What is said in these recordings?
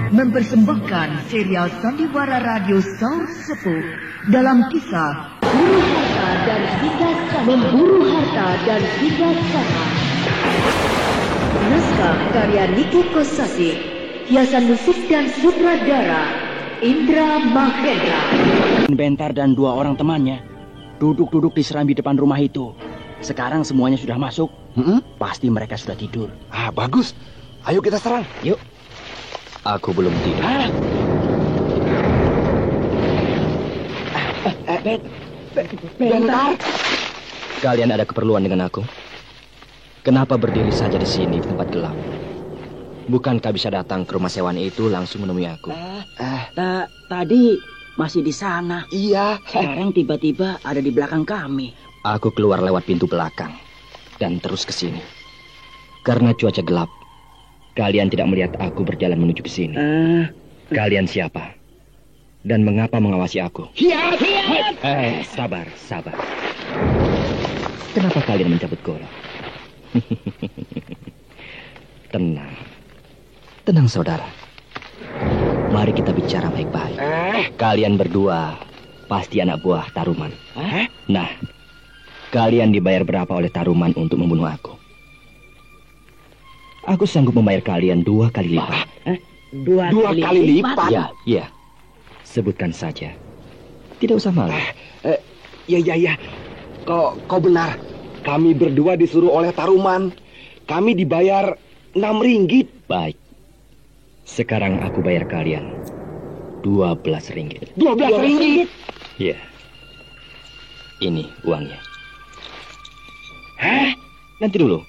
mempersembahkan serial Sandiwara Radio Saur Sepuh dalam kisah Memburu Harta dan Vigasana. Naskah karya Niki Kosasih, hiasan musik dan sutradara Indra Mahendra. Bentar dan 2 orang temannya duduk-duduk di serambi depan rumah itu. Sekarang semuanya sudah masuk. Pasti mereka sudah tidur. Bagus. Ayo kita serang. Yuk. Aku belum tidur. Bentar. Kalian ada keperluan dengan aku? Kenapa berdiri saja di sini di tempat gelap? Bukankah bisa datang ke rumah sewaan itu langsung menemui aku? Tadi masih di sana. Iya. Sekarang tiba-tiba ada di belakang kami. Aku keluar lewat pintu belakang dan terus ke sini. Karena cuaca gelap, kalian tidak melihat aku berjalan menuju ke sini. Kalian siapa? Dan mengapa mengawasi aku? Hiat! Sabar. Kenapa kalian mencabut golok? Tenang saudara. Mari kita bicara baik-baik. Kalian berdua pasti anak buah Taruman. Nah, kalian dibayar berapa oleh Taruman untuk membunuh aku? Aku sanggup membayar kalian 2 kali lipat. 2 kali lipat? Ya. Sebutkan saja. Tidak usah malu. Ya. Kau benar. Kami berdua disuruh oleh Taruman. Kami dibayar 6 ringgit. Baik. Sekarang aku bayar kalian 12 ringgit. 12 ringgit? Ya. Ini uangnya. Nanti dulu.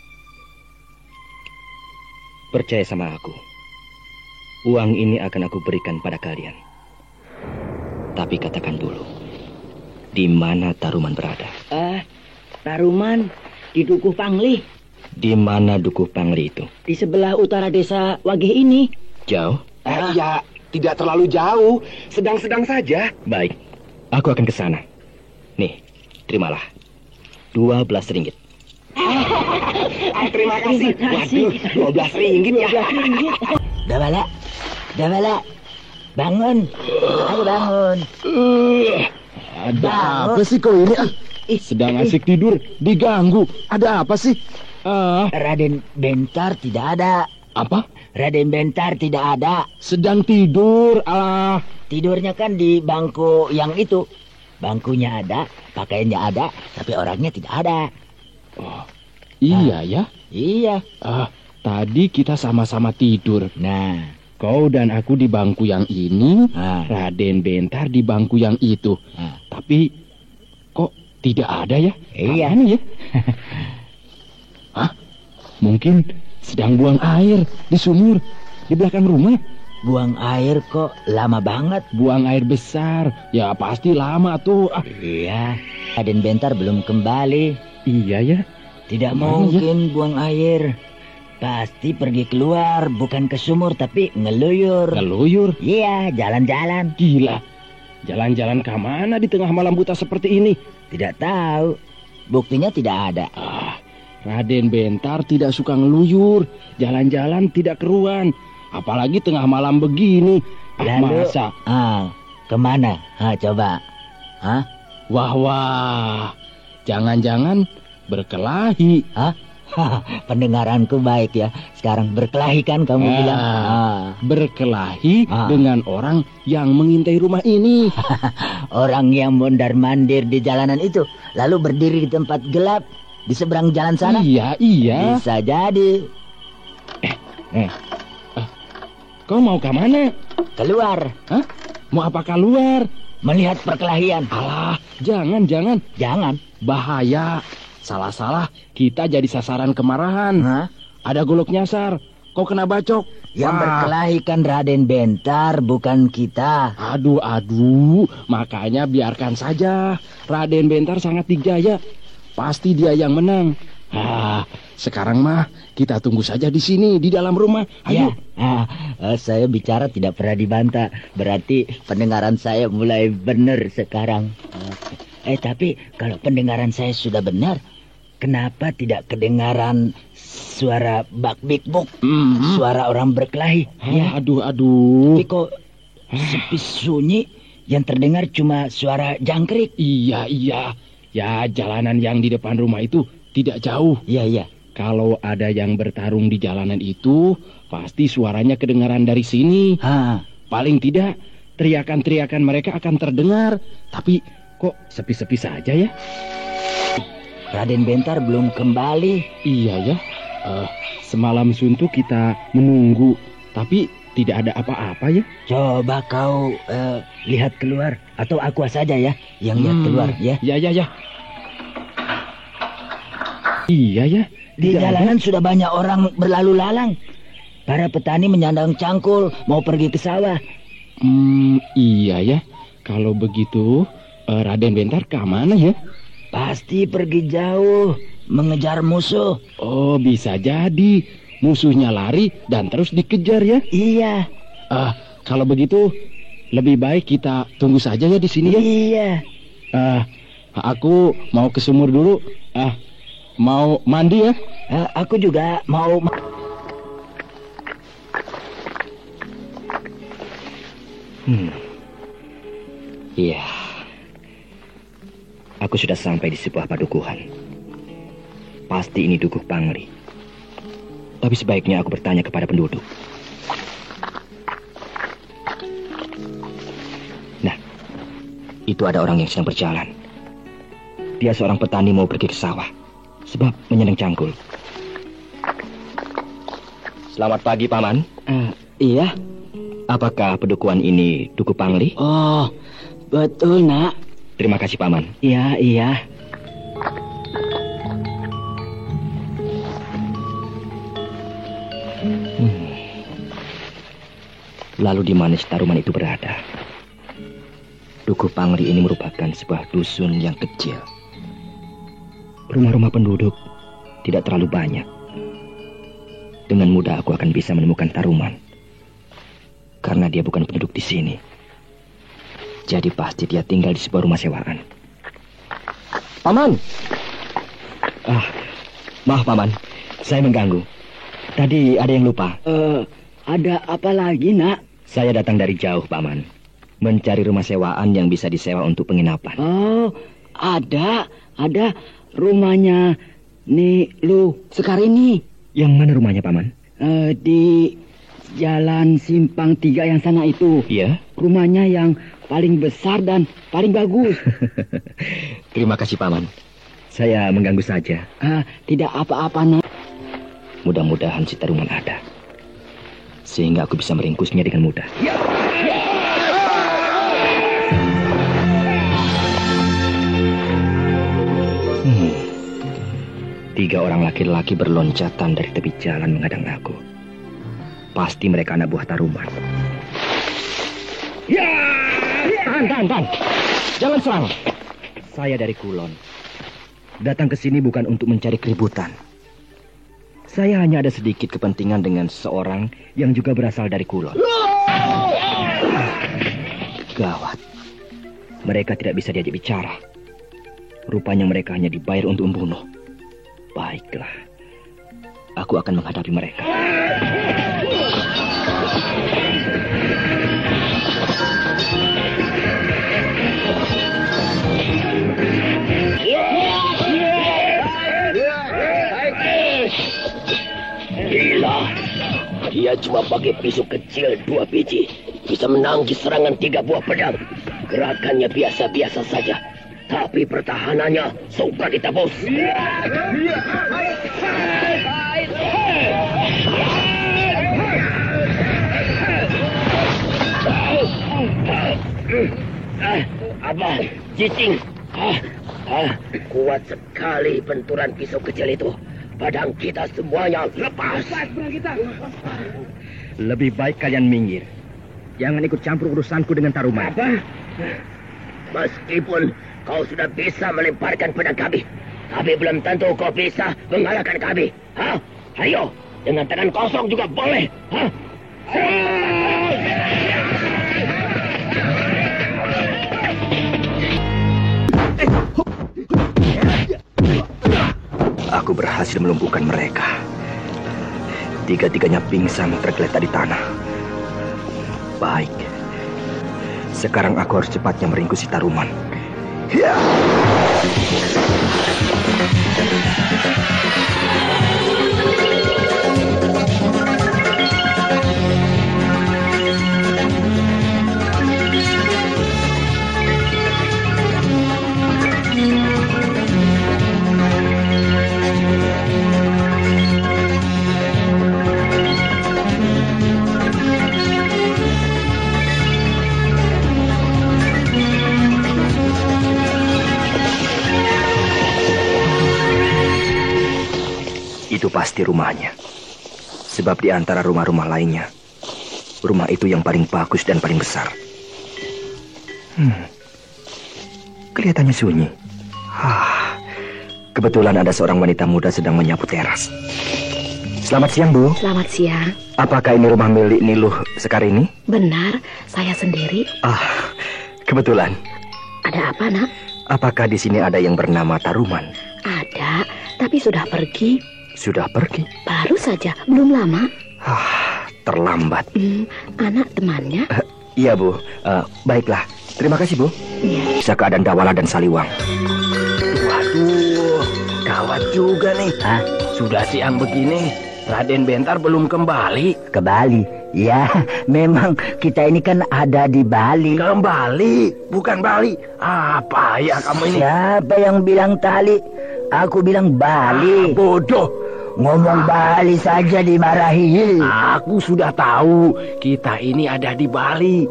Percaya sama aku. Uang ini akan aku berikan pada kalian. Tapi katakan dulu, di mana Taruman berada? Taruman di Dukuh Pangli. Di mana Dukuh Pangli itu? Di sebelah utara desa Wagih ini. Jauh? Ya, tidak terlalu jauh. Sedang-sedang saja. Baik, aku akan ke sana. Nih, terimalah. 12 ringgit. Terima kasih. Waduh, 12 ringgit ya. Dabala. Bangun. Ayo bangun. Ada apa sih kau ini? Sedang asik tidur, diganggu. Ada apa sih? Raden Bentar tidak ada. Apa? Raden Bentar tidak ada. Sedang tidur, Tidurnya kan di bangku yang itu. Bangkunya ada, pakaiannya ada, tapi orangnya tidak ada. Iya ya? Iya. Tadi kita sama-sama tidur. Nah, kau dan aku di bangku yang ini, Raden Bentar di bangku yang itu. Tapi kok tidak ada ya? Iya. Mana ya? Mungkin sedang buang air di sumur di belakang rumah. Buang air kok lama banget. Buang air besar. Ya pasti lama tuh. Iya. Raden Bentar belum kembali. Iya ya. Tidak mungkin buang air. Pasti pergi keluar, bukan ke sumur tapi ngeluyur. Ngeluyur? Iya, jalan-jalan. Gila. Jalan-jalan ke mana di tengah malam buta seperti ini? Tidak tahu. Buktinya tidak ada. Raden Bentar tidak suka ngeluyur. Jalan-jalan tidak keruan. Apalagi tengah malam begini. Lalu, masa? Kemana? Coba. Wah. Jangan-jangan berkelahi. Pendengaranku baik ya. Sekarang berkelahi kan kamu bilang? Berkelahi dengan orang yang mengintai rumah ini. Orang yang mondar-mandir di jalanan itu, lalu berdiri di tempat gelap di seberang jalan sana. Iya. Bisa jadi. Kau mau ke mana? Keluar. Mau apa keluar? Melihat perkelahian. Alah, jangan. Jangan. Bahaya. Salah-salah kita jadi sasaran kemarahan. Ada golok nyasar. Kau kena bacok. Yang berkelahi kan Raden Bentar, bukan kita. Aduh. Makanya biarkan saja. Raden Bentar sangat dijaya. Pasti dia yang menang. Sekarang mah kita tunggu saja di sini, di dalam rumah. Ayo. Saya bicara tidak pernah dibantah. Berarti pendengaran saya mulai benar sekarang. Tapi kalau pendengaran saya sudah benar, kenapa tidak kedengaran suara bak-bik-buk, suara orang berkelahi? Ya. Aduh. Tapi kok sepi sunyi, yang terdengar cuma suara jangkrik. Iya. Ya, jalanan yang di depan rumah itu tidak jauh. Iya. Kalau ada yang bertarung di jalanan itu, pasti suaranya kedengaran dari sini. Paling tidak, teriakan-teriakan mereka akan terdengar. Tapi kok sepi-sepi saja ya? Raden Bentar belum kembali. Iya ya. Semalam suntuk kita menunggu, tapi tidak ada apa-apa ya. Coba kau lihat keluar, atau aku saja ya yang lihat keluar ya. Ya. Iya ya. Di jalanan sudah banyak orang berlalu lalang. Para petani menyandang cangkul mau pergi ke sawah. Iya ya. Kalau begitu Raden Bentar ke mana ya? Pasti pergi jauh mengejar musuh. Oh, bisa jadi musuhnya lari dan terus dikejar ya? Iya. Kalau begitu lebih baik kita tunggu saja ya di sini ya. Iya. Aku mau ke sumur dulu. Mau mandi ya? Aku juga mau. Iya. Aku sudah sampai di sebuah padukuhan. Pasti ini Dukuh Pangri. Tapi sebaiknya aku bertanya kepada penduduk. Nah, itu ada orang yang sedang berjalan. Dia seorang petani mau pergi ke sawah, sebab menyandang cangkul. Selamat pagi, Paman. Iya. Apakah pedukuhan ini Dukuh Pangli? Oh, betul, Nak. Terima kasih, Paman. Iya. Lalu di mana Sitaruman itu berada? Dukuh Pangli ini merupakan sebuah dusun yang kecil. Rumah-rumah penduduk tidak terlalu banyak. Dengan mudah aku akan bisa menemukan Taruman. Karena dia bukan penduduk di sini. Jadi pasti dia tinggal di sebuah rumah sewaan. Paman! Maaf, Paman. Saya mengganggu. Tadi ada yang lupa. Ada apa lagi, Nak? Saya datang dari jauh, Paman. Mencari rumah sewaan yang bisa disewa untuk penginapan. Oh, ada rumahnya nih lu Sekar ini. Yang mana rumahnya, Paman? Di Jalan Simpang 3 yang sana itu. Iya? Rumahnya yang paling besar dan paling bagus. Terima kasih, Paman. Saya mengganggu saja. Tidak apa-apa, Nak. Mudah-mudahan Sitaruman ada. Sehingga aku bisa meringkusnya dengan mudah. Tiga orang laki-laki berloncatan dari tepi jalan menghadang aku. Pasti mereka anak buah Taruman. Tahan. Jangan serang. Saya dari Kulon. Datang ke sini bukan untuk mencari keributan. Saya hanya ada sedikit kepentingan dengan seseorang yang juga berasal dari Kulon. Gawat. Mereka tidak bisa diajak bicara. Rupanya mereka hanya dibayar untuk membunuh. Baiklah. Aku akan menghadapi mereka. Gila. Dia cuma pakai pisau kecil 2 biji. Bisa menangkis serangan 3 buah pedang. Gerakannya biasa-biasa saja. Tapi pertahanannya sukar ditebus. Apa? Cicing. Kuat sekali benturan pisau kecil itu. Padang kita semuanya lepas. Lebih baik kalian minggir. Jangan ikut campur urusanku dengan Taruman. Apa? Meskipun kau sudah bisa melemparkan pedang kami, tapi belum tentu kau bisa mengalahkan kami. Ayo, dengan tangan kosong juga boleh. Aku berhasil melumpuhkan mereka. Tiga-tiganya pingsan tergeletak di tanah. Baik. Sekarang aku harus cepatnya meringkus si Taruman. Ya. Itu pasti rumahnya. Sebab di antara rumah-rumah lainnya, rumah itu yang paling bagus dan paling besar. Kelihatannya sunyi. Kebetulan ada seorang wanita muda sedang menyapu teras. Selamat siang, Bu. Selamat siang. Apakah ini rumah milik Niluh Sekarini? Benar, saya sendiri. Kebetulan. Ada apa, Nak? Apakah di sini ada yang bernama Taruman? Ada, tapi sudah pergi. Sudah pergi? Baru saja, belum lama. Terlambat. Anak temannya? Iya, Bu. Baiklah. Terima kasih, Bu. Iya. Bisa keadaan Dawala dan Saliwang. Waduh, gawat juga nih. Sudah siang begini, Raden Bentar belum kembali. Ke Bali? Ya, memang kita ini kan ada di Bali. Kembali, bukan Bali. Apa ya kamu ini? Siapa yang bilang tali? Aku bilang Bali. Bodoh. Ngomong Bali saja dimarahi. Aku sudah tahu kita ini ada di Bali.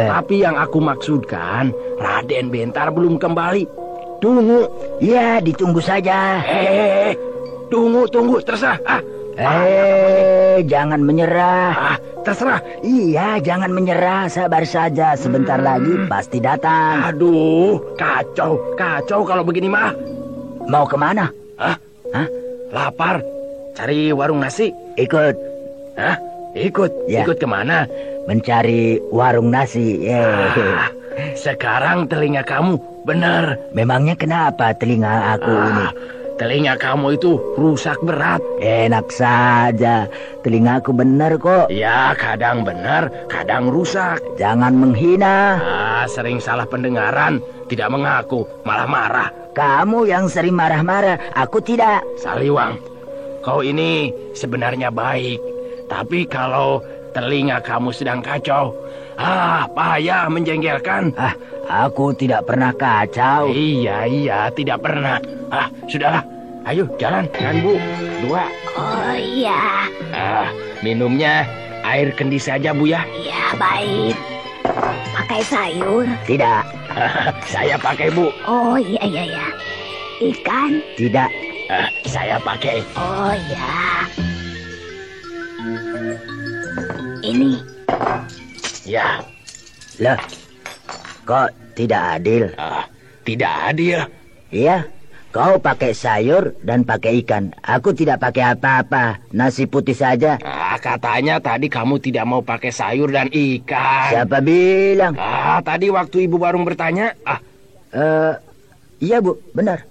Tapi yang aku maksudkan, Raden Bentar belum kembali. Tunggu. Ya, ditunggu saja. Tunggu, terserah. Jangan menyerah. Terserah. Iya, jangan menyerah. Sabar saja, sebentar lagi pasti datang. Aduh, kacau kalau begini mah. Mau kemana? Lapar. Cari warung nasi. Ikut. Ikut? Ya. Ikut kemana? Mencari warung nasi. Sekarang telinga kamu benar. Memangnya kenapa telinga aku ini? Telinga kamu itu rusak berat. Enak saja. Telingaku benar kok. Ya, kadang benar, kadang rusak. Jangan menghina. Sering salah pendengaran. Tidak mengaku, malah marah. Kamu yang sering marah-marah, aku tidak. Saliwang, kau ini sebenarnya baik. Tapi kalau telinga kamu sedang kacau, payah menjengkelkan. Aku tidak pernah kacau. Iya, tidak pernah. Sudahlah. Ayo, jalan, kan Bu. 2. Oh iya. Minumnya air kendi saja, Bu ya. Iya, baik. Pakai sayur? Tidak. Saya pakai, Bu. Oh iya. Ikan? Tidak. Saya pakai. Oh iya. Ini? Ya. Loh, kok tidak adil? Tidak adil? Iya, kau pakai sayur dan pakai ikan. Aku tidak pakai apa-apa, nasi putih saja. Katanya tadi kamu tidak mau pakai sayur dan ikan. Siapa bilang? Tadi waktu ibu warung bertanya. Iya Bu, benar.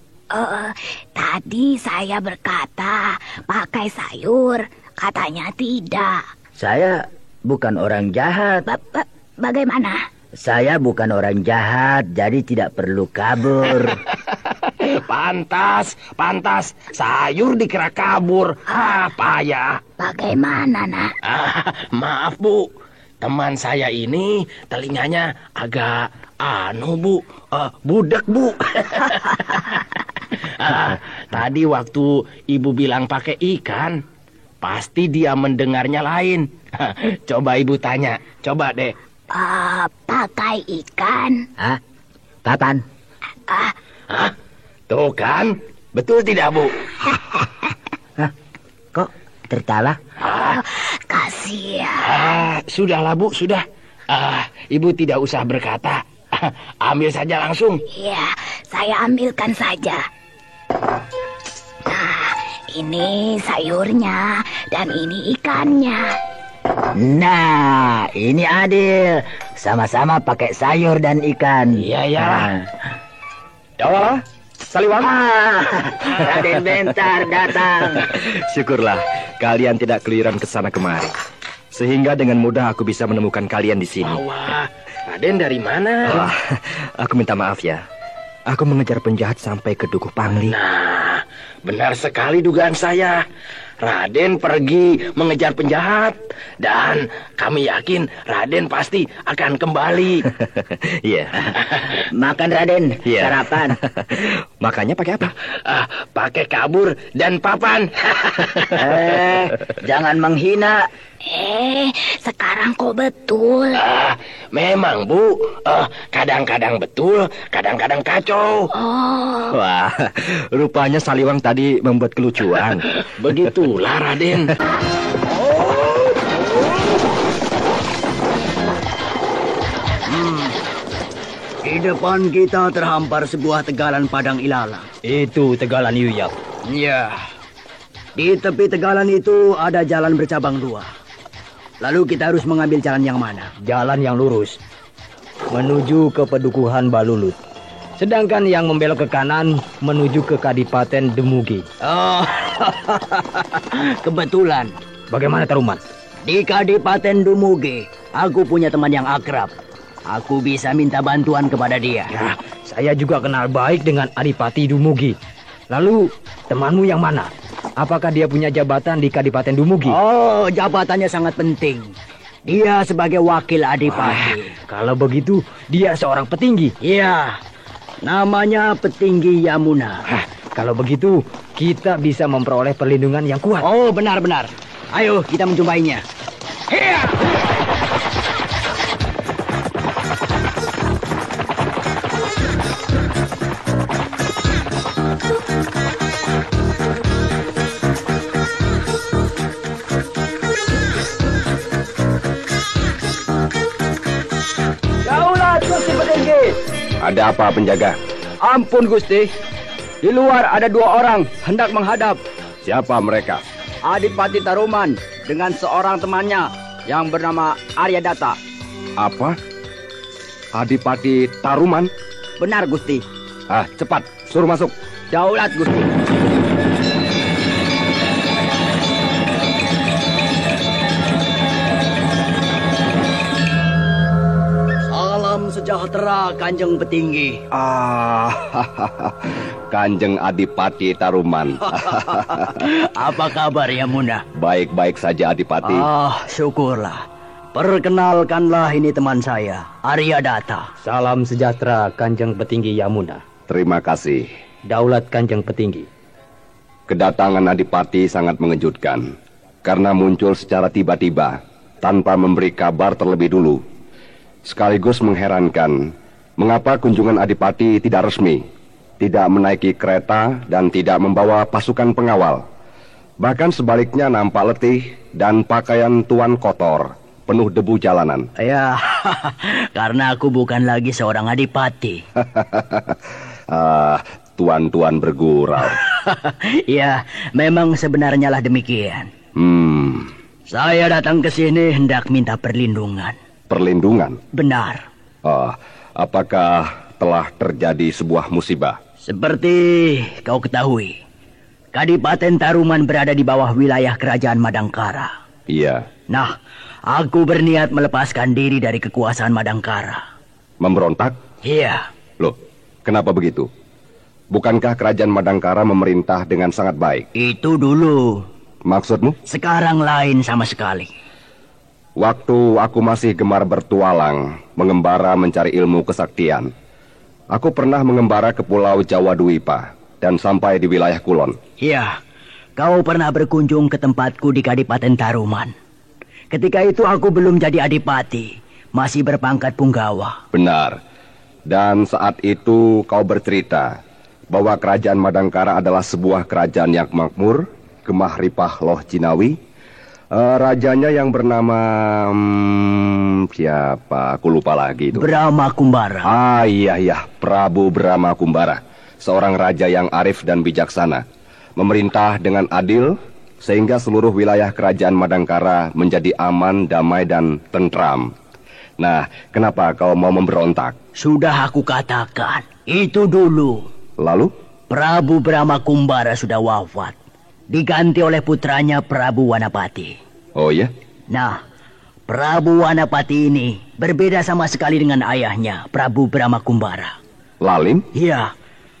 Tadi saya berkata pakai sayur, katanya tidak. Saya bukan orang jahat. Bagaimana? Saya bukan orang jahat, jadi tidak perlu kabur. Pantas. Sayur dikira kabur. Payah. Bagaimana, Nak? Maaf, Bu. Teman saya ini telinganya agak Bu. Budak, Bu. Tadi waktu ibu bilang pakai ikan, pasti dia mendengarnya lain. Coba ibu tanya. Coba deh. Pakai ikan. Kapan? Tuh kan, betul tidak, Bu? Kok tertawa? Kasihan. Sudahlah, Bu, sudah. Ibu tidak usah berkata. Ambil saja langsung. Iya, saya ambilkan saja. Nah, ini sayurnya dan ini ikannya. Nah, ini adil. Sama-sama pakai sayur dan ikan. Iya. Dawala, Saliwang. Raden Bentar datang. Syukurlah kalian tidak keliran ke sana kemari. Sehingga dengan mudah aku bisa menemukan kalian di sini. Wah, Raden dari mana? Wah, aku minta maaf ya. Aku mengejar penjahat sampai ke Dukuh Pangli. Nah, benar sekali dugaan saya. Raden pergi mengejar penjahat. Dan kami yakin Raden pasti akan kembali. Iya. Makan Raden, Iya. sarapan. Makanya pakai apa? Pakai kabur dan papan. Jangan menghina. Sekarang kok betul? Memang, Bu. Kadang-kadang betul, kadang-kadang kacau. Wah, rupanya Saliwang tadi membuat kelucuan. Begitulah, Raden. Di depan kita terhampar sebuah tegalan padang ilalang. Itu tegalan Yuyak. Ya. Di tepi tegalan itu ada jalan bercabang dua. Lalu kita harus mengambil jalan yang mana? Jalan yang lurus menuju ke Pedukuhan Balulut. Sedangkan yang membelok ke kanan menuju ke Kadipaten Demugi. Oh, kebetulan. Bagaimana Taruman? Di Kadipaten Demugi, aku punya teman yang akrab. Aku bisa minta bantuan kepada dia. Ya, saya juga kenal baik dengan Adipati Dumugi. Lalu temanmu yang mana? Apakah dia punya jabatan di Kadipaten Dumugi? Oh, jabatannya sangat penting. Dia sebagai wakil Adipati. Kalau begitu, dia seorang petinggi. Iya, namanya Petinggi Yamuna. Kalau begitu, kita bisa memperoleh perlindungan yang kuat. Oh, benar-benar. Ayo, kita menjumpainya. Hiya! Ada apa, penjaga? Ampun, Gusti. Di luar ada 2 orang hendak menghadap. Siapa mereka? Adipati Taruman dengan seorang temannya yang bernama Aryadata. Apa? Adipati Taruman? Benar, Gusti. Cepat, suruh masuk. Daulat, Gusti. Salam sejahtera, Kanjeng Petinggi. Kanjeng Adipati Taruman. Apa kabar, Yamuna? Baik-baik saja, Adipati. Syukurlah. Perkenalkanlah, ini teman saya, Aryadata. Salam sejahtera, Kanjeng Petinggi Yamuna. Terima kasih. Daulat, Kanjeng Petinggi. Kedatangan Adipati sangat mengejutkan karena muncul secara tiba-tiba tanpa memberi kabar terlebih dulu. Sekaligus mengherankan mengapa kunjungan Adipati tidak resmi, tidak menaiki kereta dan tidak membawa pasukan pengawal. Bahkan sebaliknya nampak letih dan pakaian tuan kotor, penuh debu jalanan. Ya, karena aku bukan lagi seorang adipati. Tuan-tuan bergurau. Ya, memang sebenarnya lah demikian. Hmm. Saya datang ke sini hendak minta perlindungan. Perlindungan? Benar. Apakah telah terjadi sebuah musibah? Seperti kau ketahui, Kadipaten Taruman berada di bawah wilayah kerajaan Madangkara. Iya. Nah, aku berniat melepaskan diri dari kekuasaan Madangkara. Memberontak? Iya. Loh, kenapa begitu? Bukankah kerajaan Madangkara memerintah dengan sangat baik? Itu dulu. Maksudmu? Sekarang lain sama sekali. Waktu aku masih gemar bertualang, mengembara mencari ilmu kesaktian, aku pernah mengembara ke Pulau Jawa Dwipa dan sampai di wilayah Kulon. Iya, kau pernah berkunjung ke tempatku di Kadipaten Taruman. Ketika itu aku belum jadi adipati, masih berpangkat punggawa. Benar. Dan saat itu kau bercerita bahwa kerajaan Madangkara adalah sebuah kerajaan yang makmur, gemah ripah loh Jinawi. Rajanya yang bernama siapa? Aku lupa lagi itu. Brahma Kumbara. Iya, Prabu Brahma Kumbara. Seorang raja yang arif dan bijaksana, memerintah dengan adil sehingga seluruh wilayah kerajaan Madangkara menjadi aman, damai dan tentram. Nah, kenapa kau mau memberontak? Sudah aku katakan, itu dulu. Lalu? Prabu Brahmakumbara sudah wafat, diganti oleh putranya Prabu Wanapati. Oh ya? Nah, Prabu Wanapati ini berbeda sama sekali dengan ayahnya, Prabu Brahmakumbara. Lalim? Iya,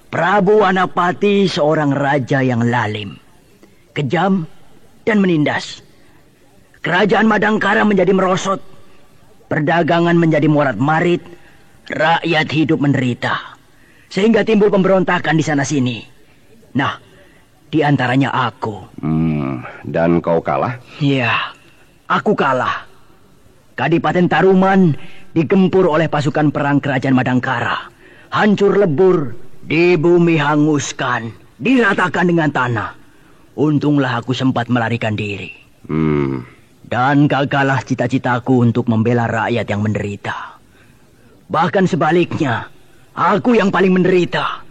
Prabu Wanapati seorang raja yang lalim, kejam, dan menindas. Kerajaan Madangkara menjadi merosot, perdagangan menjadi morat-marit, rakyat hidup menderita. Sehingga timbul pemberontakan di sana-sini. Nah, di antaranya aku. Dan kau kalah? Iya, aku kalah. Kadipaten Taruman digempur oleh pasukan perang kerajaan Madangkara. Hancur lebur, di bumi hanguskan, diratakan dengan tanah. Untunglah aku sempat melarikan diri. Dan gagallah cita-citaku untuk membela rakyat yang menderita. Bahkan sebaliknya, aku yang paling menderita,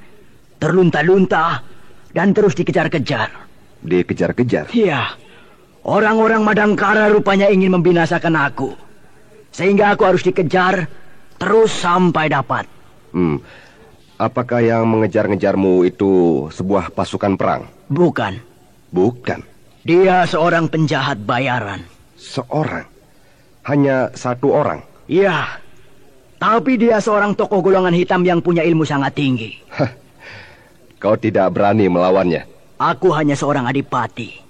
terlunta-lunta, dan terus dikejar-kejar. Dikejar-kejar? Iya, orang-orang Madangkara rupanya ingin membinasakan aku. Sehingga aku harus dikejar, terus sampai dapat. Apakah yang mengejar-ngejarmu itu sebuah pasukan perang? Bukan. Bukan? Dia seorang penjahat bayaran. Seorang? Hanya satu orang? Iya. Tapi dia seorang tokoh golongan hitam yang punya ilmu sangat tinggi. Kau tidak berani melawannya? Aku hanya seorang adipati,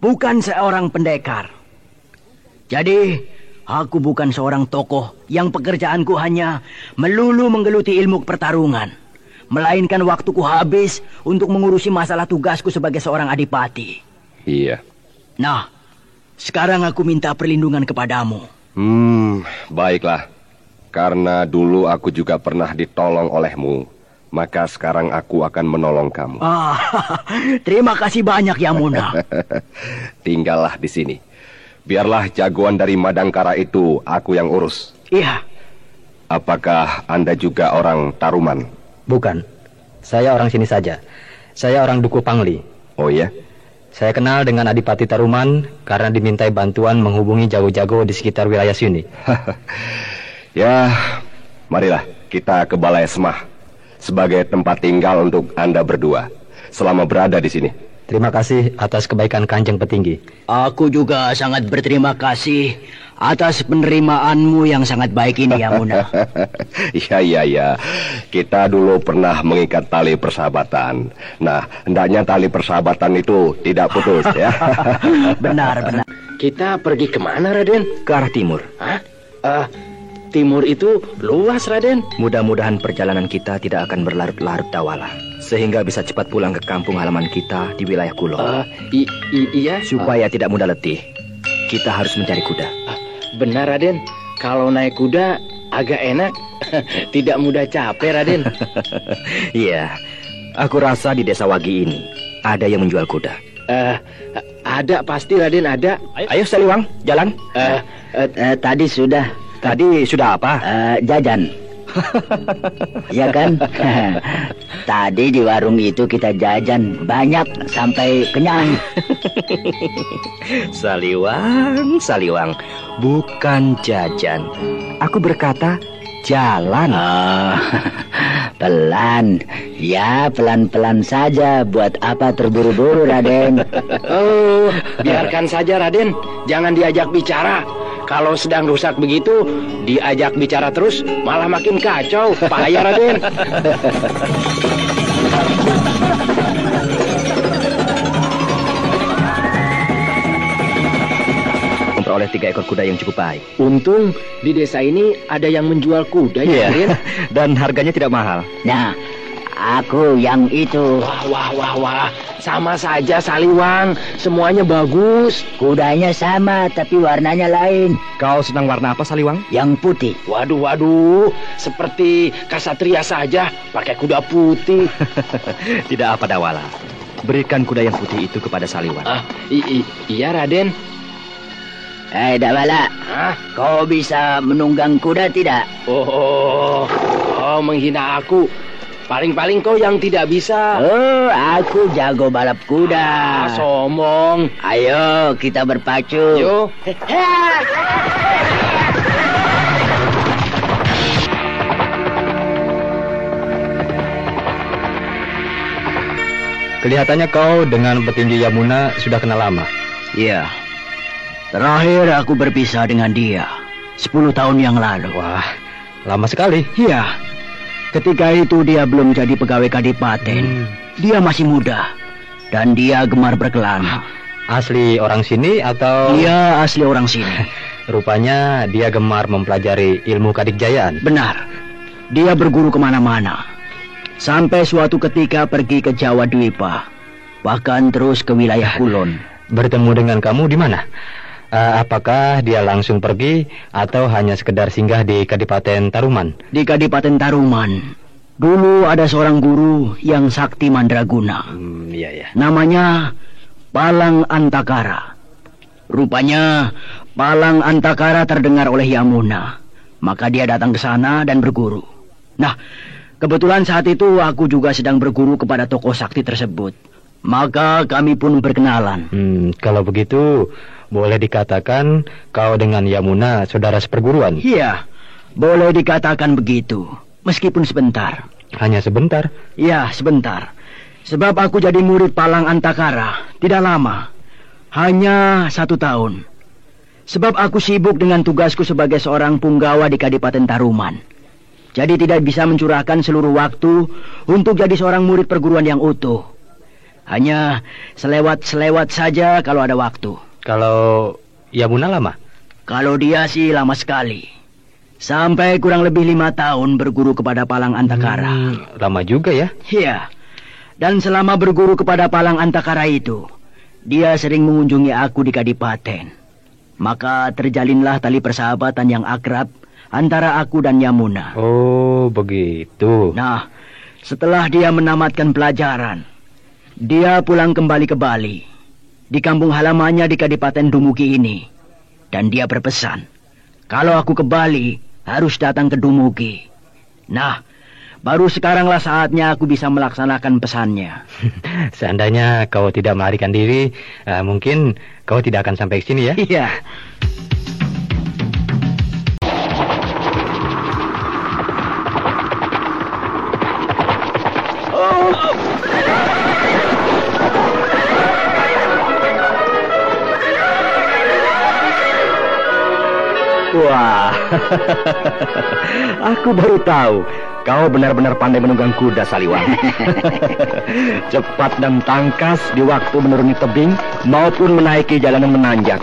bukan seorang pendekar. Jadi, aku bukan seorang tokoh yang pekerjaanku hanya melulu menggeluti ilmu pertarungan, melainkan waktuku habis untuk mengurusi masalah tugasku sebagai seorang adipati. Iya. Nah, sekarang aku minta perlindungan kepadamu. Baiklah. Karena dulu aku juga pernah ditolong olehmu, maka sekarang aku akan menolong kamu. Terima kasih banyak, Yamuna. Tinggallah di sini. Biarlah jagoan dari Madangkara itu aku yang urus. Iya. Apakah Anda juga orang Taruman? Bukan. Saya orang sini saja. Saya orang Duku Pangli. Oh ya? Saya kenal dengan Adipati Taruman karena dimintai bantuan menghubungi jago-jago di sekitar wilayah sini. Ya, marilah kita ke Balai Semah sebagai tempat tinggal untuk Anda berdua selama berada di sini. Terima kasih atas kebaikan Kanjeng Petinggi. Aku juga sangat berterima kasih atas penerimaanmu yang sangat baik ini, Yamuna. Iya. Kita dulu pernah mengikat tali persahabatan. Nah, hendaknya tali persahabatan itu tidak putus, ya. Benar. Kita pergi kemana, Raden? Ke arah timur. Hah? Timur itu luas, Raden. Mudah-mudahan perjalanan kita tidak akan berlarut-larut, Dawala, sehingga bisa cepat pulang ke kampung halaman kita di wilayah Kulon. Iya. Supaya tidak mudah letih, kita harus mencari kuda. Benar, Raden. Kalau naik kuda agak enak. Tidak mudah capek, Raden. Iya, aku rasa di desa Wagi ini ada yang menjual kuda. Ada pasti, Raden, ada. Ayo Saliwang, jalan. Tadi sudah. Tadi sudah apa? Jajan. Ya kan? Tadi di warung itu kita jajan banyak sampai kenyang. Saliwang, bukan jajan. Aku berkata jalan. Pelan. Ya, pelan-pelan saja. Buat apa terburu-buru, Raden? Biarkan saja, Raden. Jangan diajak bicara. Kalau sedang rusak begitu, diajak bicara terus, malah makin kacau. Payah, Raden. Memperoleh 3 ekor kuda yang cukup baik. Untung di desa ini ada yang menjual kuda, ya, Raden. Dan harganya tidak mahal. Nah, aku yang itu. Wah. Sama saja, Saliwang. Semuanya bagus. Kudanya sama, tapi warnanya lain. Kau senang warna apa, Saliwang? Yang putih. Waduh. Seperti Kasatria saja, pakai kuda putih. Tidak apa, Dawala. Berikan kuda yang putih itu kepada Saliwang. Iya, Raden. Dawala. Kau bisa menunggang kuda tidak? Oh, menghina aku. Paling-paling kau yang tidak bisa. Aku jago balap kuda. Sombong. Ayo, kita berpacu. Ayo. kelihatannya kau dengan petinggi Yamuna sudah kenal lama. Iya. Terakhir aku berpisah dengan dia 10 tahun yang lalu. Wah, lama sekali. Iya. Ketika itu dia belum jadi pegawai kadipaten. Dia masih muda. Dan dia gemar berkelana. Asli orang sini atau... Iya, asli orang sini. Rupanya dia gemar mempelajari ilmu kadikjayaan. Benar. Dia berguru kemana-mana. Sampai suatu ketika pergi ke Jawa Dwipa. Bahkan terus ke wilayah Kulon. Bertemu dengan kamu di mana? Apakah dia langsung pergi atau hanya sekedar singgah di Kadipaten Taruman? Di Kadipaten Taruman. Dulu ada seorang guru yang sakti mandraguna. Iya. Namanya Palang Antakara. Rupanya Palang Antakara terdengar oleh Yamuna. Maka dia datang ke sana dan berguru. Nah, kebetulan saat itu aku juga sedang berguru kepada tokoh sakti tersebut. Maka kami pun berkenalan. Kalau begitu, boleh dikatakan kau dengan Yamuna saudara seperguruan? Iya, boleh dikatakan begitu. Meskipun sebentar. Hanya sebentar? Iya, sebentar. Sebab aku jadi murid Palang Antakara tidak lama. Hanya 1 tahun. Sebab aku sibuk dengan tugasku sebagai seorang punggawa di Kadipaten Taruman. Jadi tidak bisa mencurahkan seluruh waktu untuk jadi seorang murid perguruan yang utuh. Hanya selewat-selewat saja kalau ada waktu. Kalau Yamuna lama? Kalau dia sih lama sekali. Sampai kurang lebih 5 tahun berguru kepada Palang Antakara. Lama juga ya? Iya. Dan selama berguru kepada Palang Antakara itu, dia sering mengunjungi aku di Kadipaten. Maka terjalinlah tali persahabatan yang akrab antara aku dan Yamuna. Oh, begitu. Nah, setelah dia menamatkan pelajaran, dia pulang kembali ke Bali, di kampung halamannya di Kadipaten Dumugi ini. Dan dia berpesan, kalau aku ke Bali, harus datang ke Dumugi. Nah, baru sekaranglah saatnya aku bisa melaksanakan pesannya. Seandainya kau tidak melarikan diri, mungkin kau tidak akan sampai ke sini ya? Iya. Wah, aku baru tahu kau benar-benar pandai menunggang kuda, Saliwang. Cepat dan tangkas di waktu menuruni tebing maupun menaiki jalanan menanjak.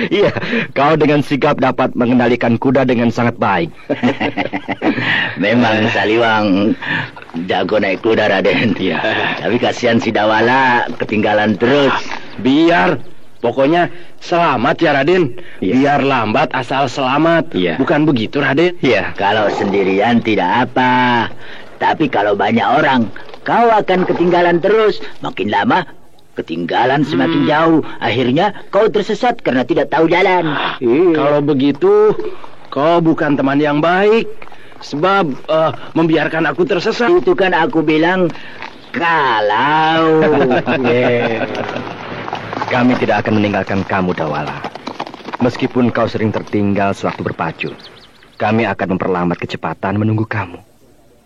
Iya, kau dengan sigap dapat mengendalikan kuda dengan sangat baik. Memang Saliwang jago naik kuda, Raden. Iya. Tapi kasihan si Dawala ketinggalan terus. Biar, pokoknya selamat ya, Raden. Iya. Biar lambat asal selamat. Iya. Bukan begitu, Raden? Iya. Kalau sendirian tidak apa. Tapi kalau banyak orang, kau akan ketinggalan terus. Makin lama, ketinggalan semakin jauh. Akhirnya kau tersesat karena tidak tahu jalan. Kalau begitu, kau bukan teman yang baik. Sebab membiarkan aku tersesat. Itu kan aku bilang, kalau... Kami tidak akan meninggalkan kamu, Dawala. Meskipun kau sering tertinggal sewaktu berpacu, kami akan memperlambat kecepatan menunggu kamu.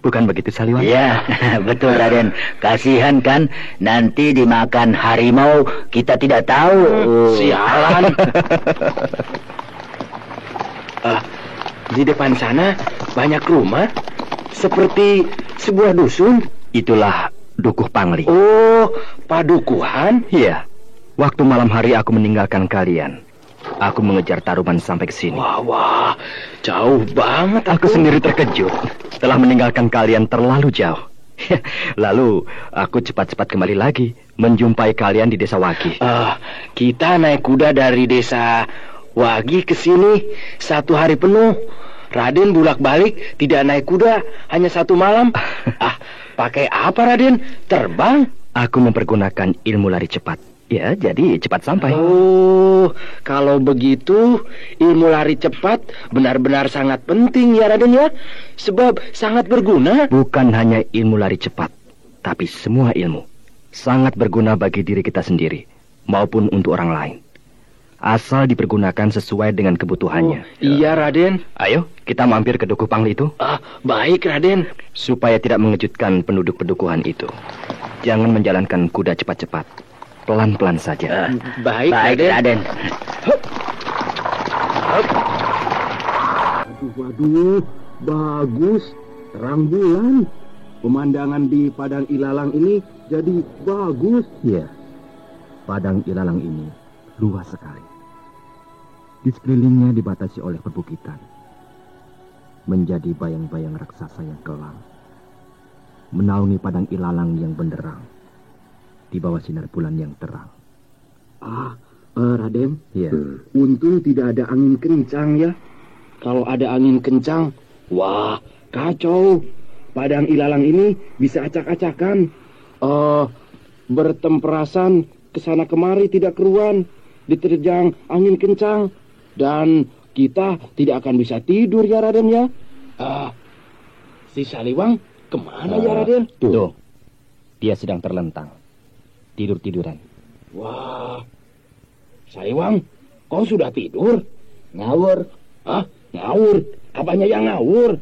Bukan begitu, Saliwang? Iya, betul, Raden. Kasihan kan, nanti dimakan harimau, kita tidak tahu. Sialan. Di depan sana banyak rumah, seperti sebuah dusun. Itulah Dukuh Pangli. Oh, padukuhan? Iya. Waktu malam hari aku meninggalkan kalian. Aku mengejar Taruman sampai ke sini. Wah, jauh banget. Aku sendiri terkejut setelah meninggalkan kalian terlalu jauh. Lalu aku cepat-cepat kembali lagi menjumpai kalian di desa Wagi. Kita naik kuda dari desa Wagi ke sini 1 hari penuh. Raden bolak-balik tidak naik kuda, hanya 1 malam. Pakai apa, Raden? Terbang? Aku mempergunakan ilmu lari cepat. Ya, jadi cepat sampai. Oh, kalau begitu ilmu lari cepat benar-benar sangat penting ya, Raden ya. Sebab sangat berguna. Bukan hanya ilmu lari cepat, tapi semua ilmu sangat berguna bagi diri kita sendiri maupun untuk orang lain. Asal dipergunakan sesuai dengan kebutuhannya. Iya, Raden. Ayo, kita mampir ke Dukuh Pangli itu. Baik, Raden. Supaya tidak mengejutkan penduduk pedukuhan itu. Jangan menjalankan kuda cepat-cepat. Pelan-pelan saja. Baik, Raden. Waduh, bagus. Terang bulan. Pemandangan di Padang Ilalang ini jadi bagus. Iya. Padang Ilalang ini luas sekali. Di sekelilingnya dibatasi oleh perbukitan. Menjadi bayang-bayang raksasa yang kelam. Menaungi Padang Ilalang yang benderang. Di bawah sinar bulan yang terang. Raden. Iya. Untung tidak ada angin kencang ya. Kalau ada angin kencang, wah, kacau. Padang Ilalang ini bisa acak-acakan. Bertemperasan kesana kemari tidak keruan. Diterjang angin kencang. Dan kita tidak akan bisa tidur ya Raden ya. Si Saliwang kemana ya Raden? Tuh, dia sedang terlentang. Tidur-tiduran. Wah, Saliwang, kau sudah tidur? Ngawur. Ngawur? Apanya yang ngawur?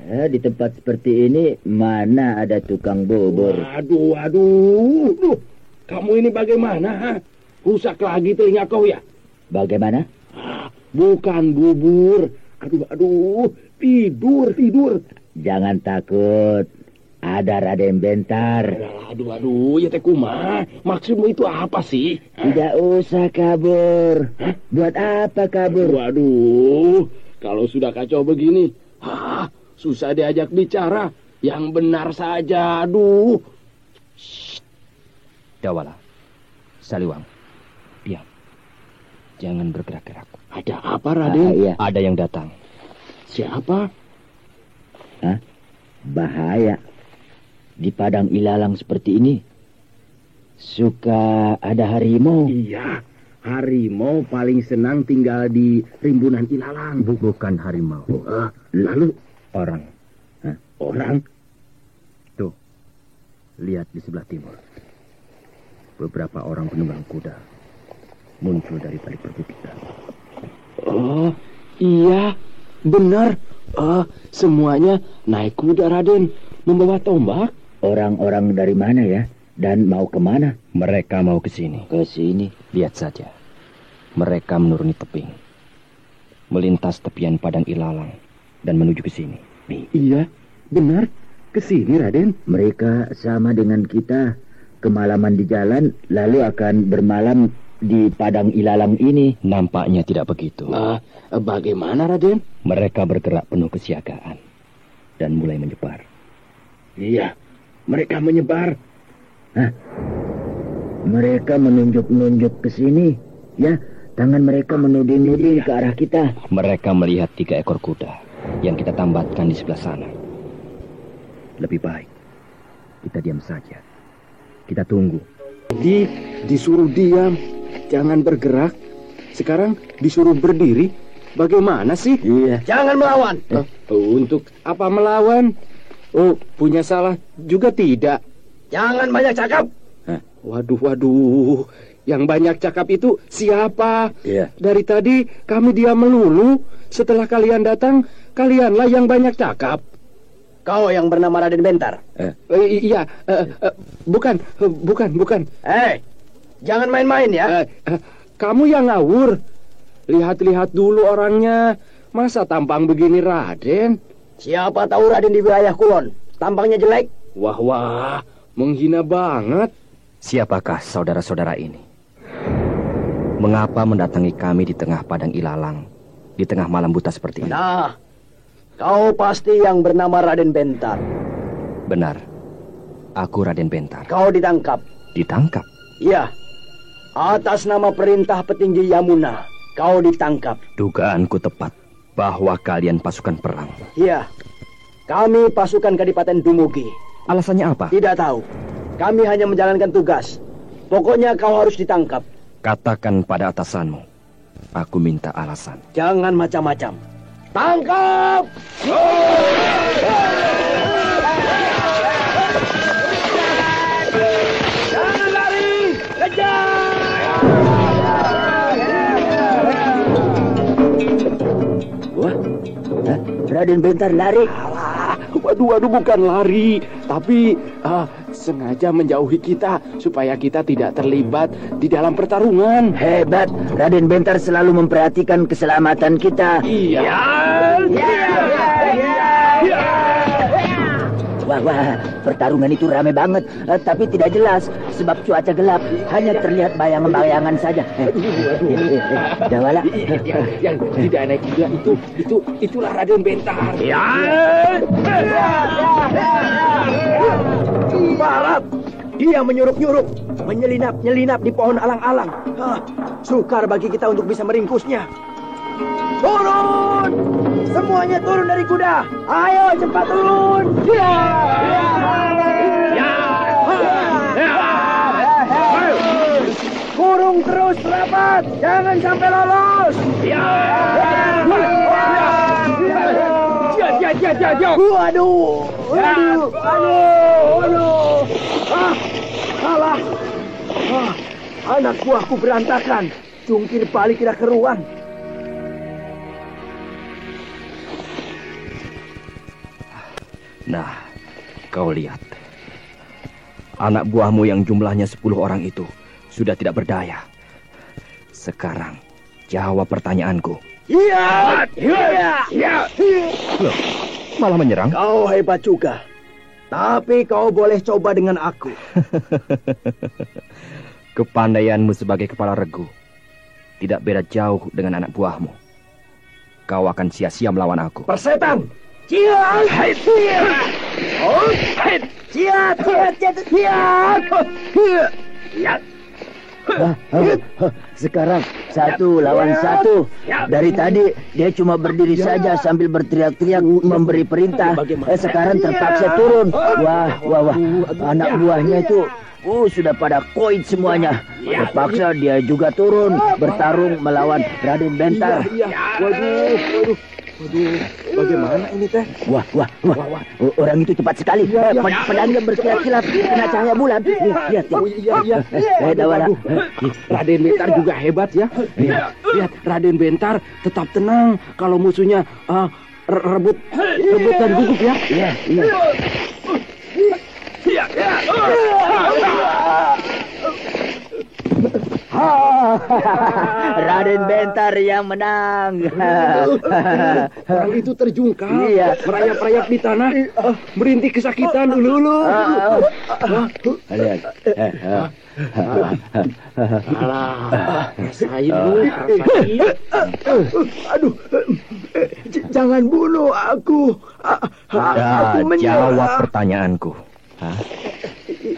Di tempat seperti ini mana ada tukang bubur? Waduh. Kamu ini bagaimana? Rusak lagi telinga kau ya? Bagaimana? Bukan bubur. Aduh. Tidur. Jangan takut. Ada Raden Bentar. Aduh, ya teh kumaha? Maksudmu itu apa sih? Tidak usah kabur. Buat apa kabur? Waduh, kalau sudah kacau begini, susah diajak bicara. Yang benar saja, aduh. Dawala, Saliwang, diam. Jangan bergerak-gerak. Ada apa, Raden? Iya. Ada yang datang. Siapa? Bahaya. Di Padang Ilalang seperti ini, suka ada harimau. Iya, harimau paling senang tinggal di rimbunan ilalang. Bukan harimau. Lalu? Orang. Orang? Tuh, lihat di sebelah timur. Beberapa orang penunggang kuda muncul dari balik perbukitan. Oh, iya, benar. Semuanya naik kuda, Raden, membawa tombak. Orang-orang dari mana ya? Dan mau kemana? Mereka mau ke sini. Ke sini? Lihat saja. Mereka menuruni tebing. Melintas tepian Padang Ilalang dan menuju ke sini. Iya, benar. Ke sini, Raden. Mereka sama dengan kita. Kemalaman di jalan, lalu akan bermalam di Padang Ilalang ini. Nampaknya tidak begitu. Bagaimana, Raden? Mereka bergerak penuh kesiagaan dan mulai menyebar. Iya, mereka menyebar. Mereka menunjuk-nunjuk ke sini. Ya, tangan mereka menuding-nuding ke arah kita. Mereka melihat 3 ekor kuda yang kita tambatkan di sebelah sana. Lebih baik kita diam saja. Kita tunggu. Disuruh diam, jangan bergerak. Sekarang disuruh berdiri. Bagaimana sih? Iya. Jangan melawan. Untuk apa melawan? Punya salah juga tidak. Jangan banyak cakap. Waduh. Yang banyak cakap itu siapa? Iya. Dari tadi kami diam melulu. Setelah kalian datang, kalianlah yang banyak cakap. Kau yang bernama Raden Bentar. Iya. Bukan. Jangan main-main ya. Kamu yang ngawur. Lihat-lihat dulu orangnya. Masa tampang begini, Raden? Siapa tahu Raden di wilayah Kulon tampangnya jelek. Wah, menghina banget. Siapakah saudara-saudara ini? Mengapa mendatangi kami di tengah Padang Ilalang, di tengah malam buta seperti ini? Nah, kau pasti yang bernama Raden Bentar. Benar, aku Raden Bentar. Kau ditangkap. Ditangkap? Iya, atas nama perintah petinggi Yamuna, kau ditangkap. Dugaanku tepat bahwa kalian pasukan perang. Iya, kami pasukan Kadipaten Dumugi. Alasannya apa? Tidak tahu. Kami hanya menjalankan tugas. Pokoknya kau harus ditangkap. Katakan pada atasanmu. Aku minta alasan. Jangan macam-macam. Tangkap! Jangan lari! Kejar! Wah, Raden Bentar lari. Waduh, bukan lari. Tapi sengaja menjauhi kita supaya kita tidak terlibat di dalam pertarungan. Hebat, Raden Bentar selalu memperhatikan keselamatan kita. Iya. Wah, pertarungan itu ramai banget, tapi tidak jelas sebab cuaca gelap, hanya terlihat bayangan-bayangan saja. Jawala. Yang tidak naik kuda itulah Raden Bentar. Balap, dia menyurup-nyurup, menyelinap-nyelinap di pohon alang-alang. Sukar bagi kita untuk bisa meringkusnya. Turun! Semuanya turun dari kuda. Ayo cepat turun. Kurung terus rapat. Jangan sampai lolos. Waduh. Kalah. Anak buahku berantakan. Jungkir balik tidak keruan. Nah, kau lihat. Anak buahmu yang jumlahnya 10 orang itu sudah tidak berdaya. Sekarang, jawab pertanyaanku. Iya. Loh, malah menyerang? Kau hebat juga. Tapi kau boleh coba dengan aku. Kepandaianmu sebagai kepala regu tidak beda jauh dengan anak buahmu. Kau akan sia-sia melawan aku. Persetan! Sekarang 1 lawan 1. Dari tadi dia cuma berdiri saja sambil berteriak-teriak memberi perintah. Sekarang terpaksa turun. Wah. Anak buahnya itu sudah pada koit semuanya. Terpaksa dia juga turun bertarung melawan Raden Bentar. Waduh, bagaimana ini teh? Wah. Orang itu cepat sekali. Pedangnya berkilat-kilat kena cahaya bulan. Lihat. Dawala. Raden Bentar juga hebat ya. Lihat, Raden Bentar tetap tenang kalau musuhnya rebut dan gugup ya. Iya. Raden Bentar yang menang. Orang itu terjungkal, iya. merayap-rayap di tanah, merintih kesakitan ulu-ulu. Lihat. Rasain lu. Aduh, jangan bunuh aku. Jawab pertanyaanku.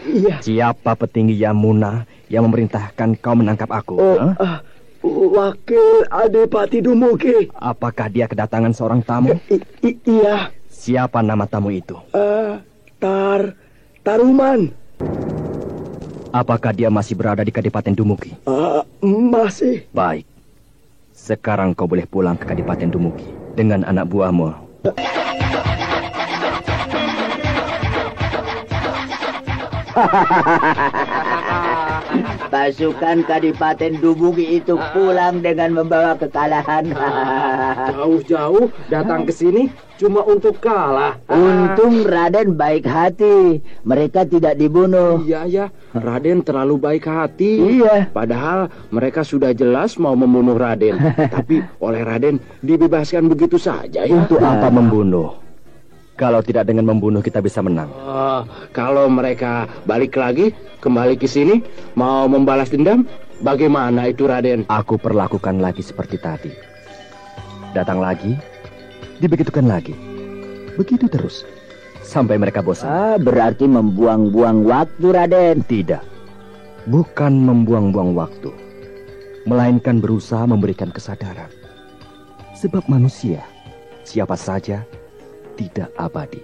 Iya. Siapa petinggi Yamuna yang memerintahkan kau menangkap aku? Wakil Adipati Dumugi. Apakah dia kedatangan seorang tamu? Iya. Siapa nama tamu itu? Taruman. Apakah dia masih berada di Kadipaten Dumugi? Masih. Baik. Sekarang kau boleh pulang ke Kadipaten Dumugi dengan anak buahmu. Pasukan Kadipaten Dumugi itu pulang dengan membawa kekalahan. Jauh-jauh datang ke sini cuma untuk kalah. Untung Raden baik hati. Mereka tidak dibunuh. Iya, Raden terlalu baik hati. Iya. Padahal mereka sudah jelas mau membunuh Raden. Tapi oleh Raden dibebaskan begitu saja ya. Untuk apa membunuh? Kalau tidak dengan membunuh kita bisa menang. Kalau mereka balik lagi, kembali ke sini, mau membalas dendam, bagaimana itu Raden? Aku perlakukan lagi seperti tadi. Datang lagi, dibegitukan lagi. Begitu terus, sampai mereka bosan. Berarti membuang-buang waktu, Raden. Tidak, bukan membuang-buang waktu, melainkan berusaha memberikan kesadaran. Sebab manusia, siapa saja, tidak abadi.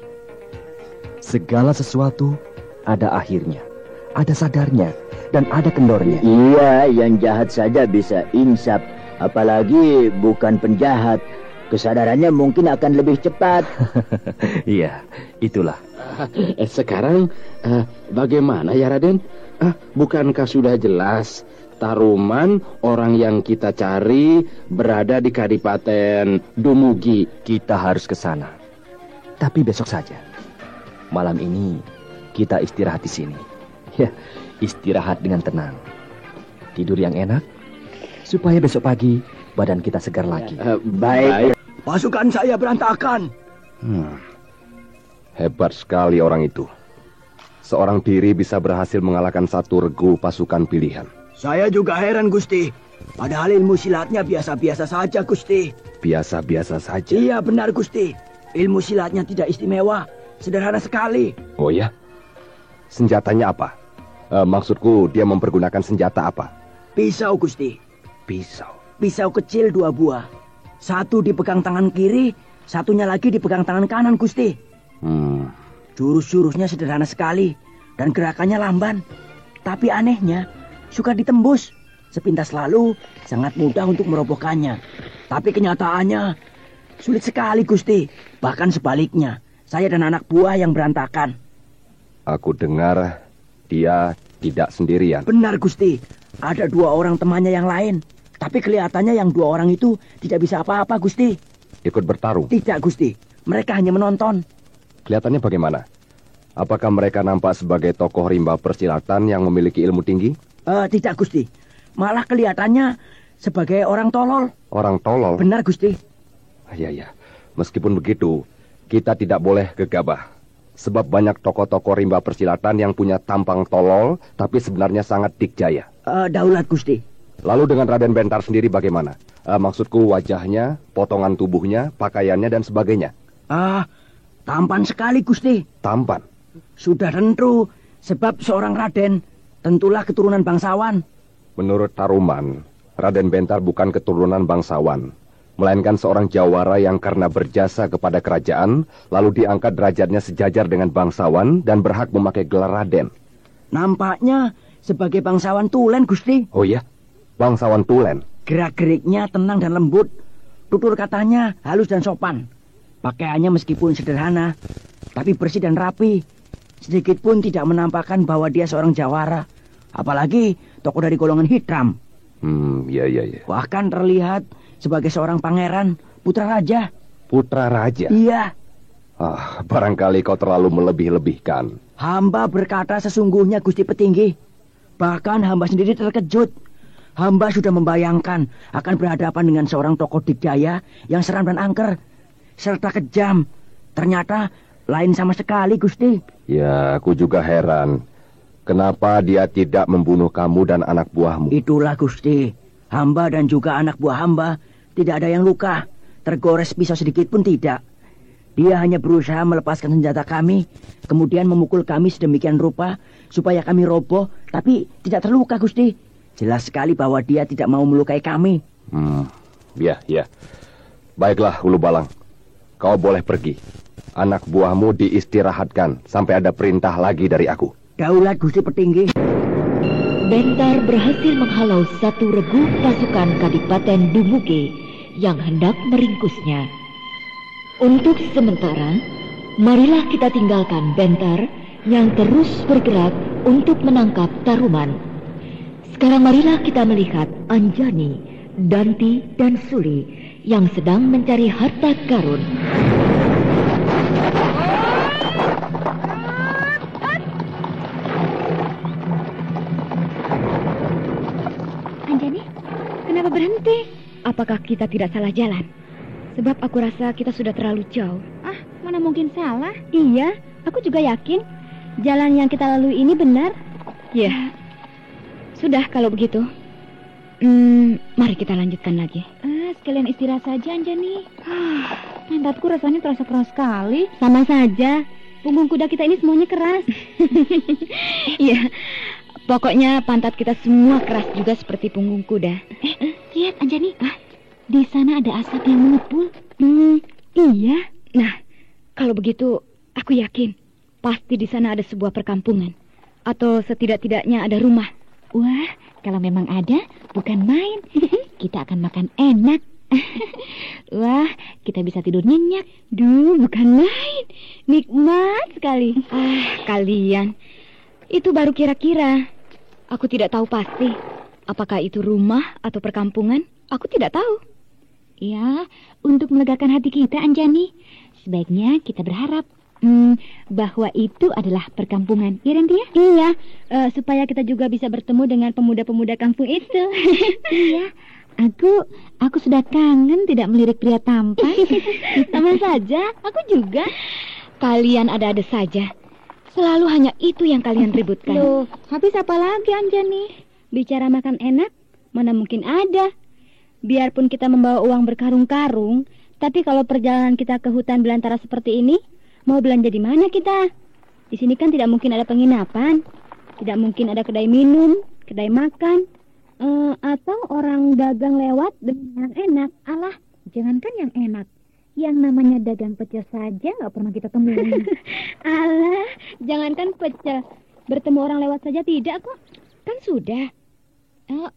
Segala sesuatu ada akhirnya, ada sadarnya, dan ada kendornya. Iya, yang jahat saja bisa insaf, apalagi bukan penjahat. Kesadarannya mungkin akan lebih cepat. Iya, itulah. Sekarang bagaimana ya Raden? Bukankah sudah jelas Taruman orang yang kita cari berada di Kadipaten Dumugi? Kita harus ke sana. Tapi besok saja. Malam ini kita istirahat di sini. Ya, istirahat dengan tenang. Tidur yang enak, supaya besok pagi badan kita segar lagi. Baik. Pasukan saya berantakan. Hebat sekali orang itu. Seorang diri bisa berhasil mengalahkan satu regu pasukan pilihan. Saya juga heran, Gusti. Padahal ilmu silatnya biasa-biasa saja, Gusti. Biasa-biasa saja? Iya, benar, Gusti. Ilmu silatnya tidak istimewa. Sederhana sekali. Oh ya? Senjatanya apa? Maksudku, dia mempergunakan senjata apa? Pisau, Gusti. Pisau? Pisau kecil 2 buah. Satu dipegang tangan kiri, satunya lagi dipegang tangan kanan, Gusti. Jurus-jurusnya sederhana sekali dan gerakannya lamban. Tapi anehnya, suka ditembus. Sepintas lalu, sangat mudah untuk merobohkannya. Tapi kenyataannya, sulit sekali, Gusti. Bahkan sebaliknya, saya dan anak buah yang berantakan. Aku dengar dia tidak sendirian. Benar, Gusti. Ada 2 orang temannya yang lain. Tapi kelihatannya yang 2 orang itu tidak bisa apa-apa, Gusti. Ikut bertarung? Tidak, Gusti. Mereka hanya menonton. Kelihatannya bagaimana? Apakah mereka nampak sebagai tokoh rimba persilatan yang memiliki ilmu tinggi? Tidak, Gusti. Malah kelihatannya sebagai orang tolol. Orang tolol? Benar, Gusti. Ya. Meskipun begitu, kita tidak boleh gegabah. Sebab banyak tokoh-tokoh rimba persilatan yang punya tampang tolol, tapi sebenarnya sangat dikjaya. Daulat, Gusti. Lalu dengan Raden Bentar sendiri bagaimana? Maksudku wajahnya, potongan tubuhnya, pakaiannya, dan sebagainya. Tampan sekali, Gusti. Tampan? Sudah tentu, sebab seorang Raden tentulah keturunan bangsawan. Menurut Taruman, Raden Bentar bukan keturunan bangsawan, melainkan seorang jawara yang karena berjasa kepada kerajaan, lalu diangkat derajatnya sejajar dengan bangsawan dan berhak memakai gelar Raden. Nampaknya sebagai bangsawan tulen, Gusti. Oh iya? Bangsawan tulen? Gerak-geriknya tenang dan lembut. Tutur katanya halus dan sopan. Pakaiannya meskipun sederhana, tapi bersih dan rapi. Sedikit pun tidak menampakkan bahwa dia seorang jawara. Apalagi tokoh dari golongan hitam. Ya. Bahkan terlihat sebagai seorang pangeran, putra raja. Putra raja? Iya. Barangkali kau terlalu melebih-lebihkan. Hamba berkata sesungguhnya, Gusti Petinggi. Bahkan hamba sendiri terkejut. Hamba sudah membayangkan akan berhadapan dengan seorang tokoh dikjaya yang seram dan angker, serta kejam. Ternyata lain sama sekali, Gusti. Ya, aku juga heran. Kenapa dia tidak membunuh kamu dan anak buahmu? Itulah, Gusti. Hamba dan juga anak buah hamba tidak ada yang luka. Tergores pisau sedikit pun tidak. Dia hanya berusaha melepaskan senjata kami, kemudian memukul kami sedemikian rupa supaya kami roboh, tapi tidak terluka, Gusti. Jelas sekali bahwa dia tidak mau melukai kami. Ya. Baiklah, Ulu Balang. Kau boleh pergi. Anak buahmu diistirahatkan sampai ada perintah lagi dari aku. Daulat, Gusti Petinggi. Bentar berhasil menghalau satu regu pasukan Kadipaten Dumuge yang hendak meringkusnya. Untuk sementara, marilah kita tinggalkan Bentar yang terus bergerak untuk menangkap Taruman. Sekarang marilah kita melihat Anjani, Danti, dan Suli yang sedang mencari harta karun. Anjani, kenapa berhenti? Apakah kita tidak salah jalan? Sebab aku rasa kita sudah terlalu jauh. Mana mungkin salah? Iya, aku juga yakin jalan yang kita lalui ini benar. Ya, sudah kalau begitu. Mari kita lanjutkan lagi. Sekalian istirahat saja, Anjani. Pantatku rasanya terasa keras sekali. Sama saja. Punggung kuda kita ini semuanya keras. Iya, pokoknya pantat kita semua keras juga seperti punggung kuda. Lihat, Anjani. Di sana ada asap yang mengepul. Iya. Nah, kalau begitu aku yakin pasti di sana ada sebuah perkampungan atau setidak-tidaknya ada rumah. Wah, kalau memang ada, bukan main. Kita akan makan enak. Wah, kita bisa tidur nyenyak. Duh, bukan main. Nikmat sekali. Kalian. Itu baru kira-kira. Aku tidak tahu pasti. Apakah itu rumah atau perkampungan? Aku tidak tahu. Ya, untuk melegakan hati kita, Anjani, sebaiknya kita berharap Bahwa itu adalah perkampungan. Iya, Randy ya? Iya, supaya kita juga bisa bertemu dengan pemuda-pemuda kampung itu. Iya, aku sudah kangen tidak melirik pria tampan. Sama saja, aku juga. Kalian ada-ada saja. Selalu hanya itu yang kalian ributkan. Loh, habis apa lagi Anjani? Bicara makan enak, mana mungkin ada. Biarpun kita membawa uang berkarung-karung, tapi kalau perjalanan kita ke hutan belantara seperti ini, mau belanja di mana kita? Di sini kan tidak mungkin ada penginapan, tidak mungkin ada kedai minum, kedai makan, atau orang dagang lewat dengan enak. Alah, jangankan yang enak, yang namanya dagang pecel saja nggak pernah kita temui. Alah, jangankan pecel, bertemu orang lewat saja tidak kok. Kan sudah.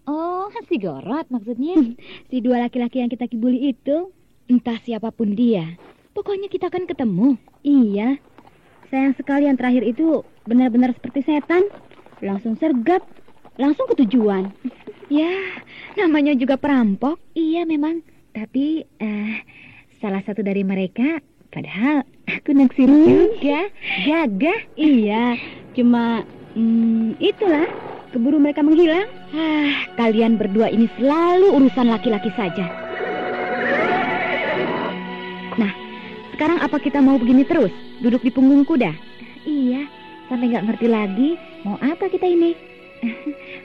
Oh, si Gorot maksudnya. Si dua laki-laki yang kita kibuli itu. Entah siapapun dia, pokoknya kita akan ketemu. Iya, sayang sekali yang terakhir itu benar-benar seperti setan. Langsung sergap, langsung ke tujuan. Ya, namanya juga perampok. Iya memang, tapi salah satu dari mereka, padahal aku naksir juga, gagah. Iya, cuma itulah, keburu mereka menghilang. Kalian berdua ini selalu urusan laki-laki saja. Nah, sekarang apa kita mau begini terus? Duduk di punggung kuda? Iya, sampai nggak ngerti lagi mau apa kita ini.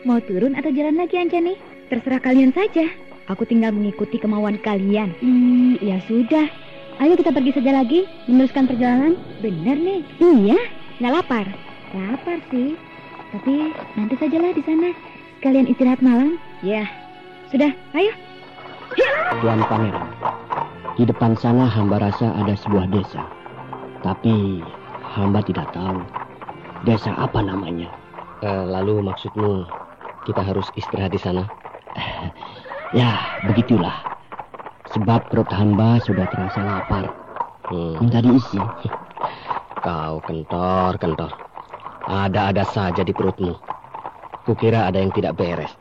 Mau turun atau jalan lagi Anjani? Terserah kalian saja. Aku tinggal mengikuti kemauan kalian. Ya sudah, ayo kita pergi saja lagi, meneruskan perjalanan. Benar nih. Iya, nggak lapar? Lapar sih, tapi nanti sajalah di sana. Kalian istirahat malam. Ya, sudah, ayo. Tuan Pangeran, di depan sana hamba rasa ada sebuah desa. Tapi hamba tidak tahu desa apa namanya. Lalu maksudmu kita harus istirahat di sana? Ya, begitulah. Sebab perut hamba sudah terasa lapar. Minta diisi. Kau kentor. Ada-ada saja di perutmu. Kukira ada yang tidak beres.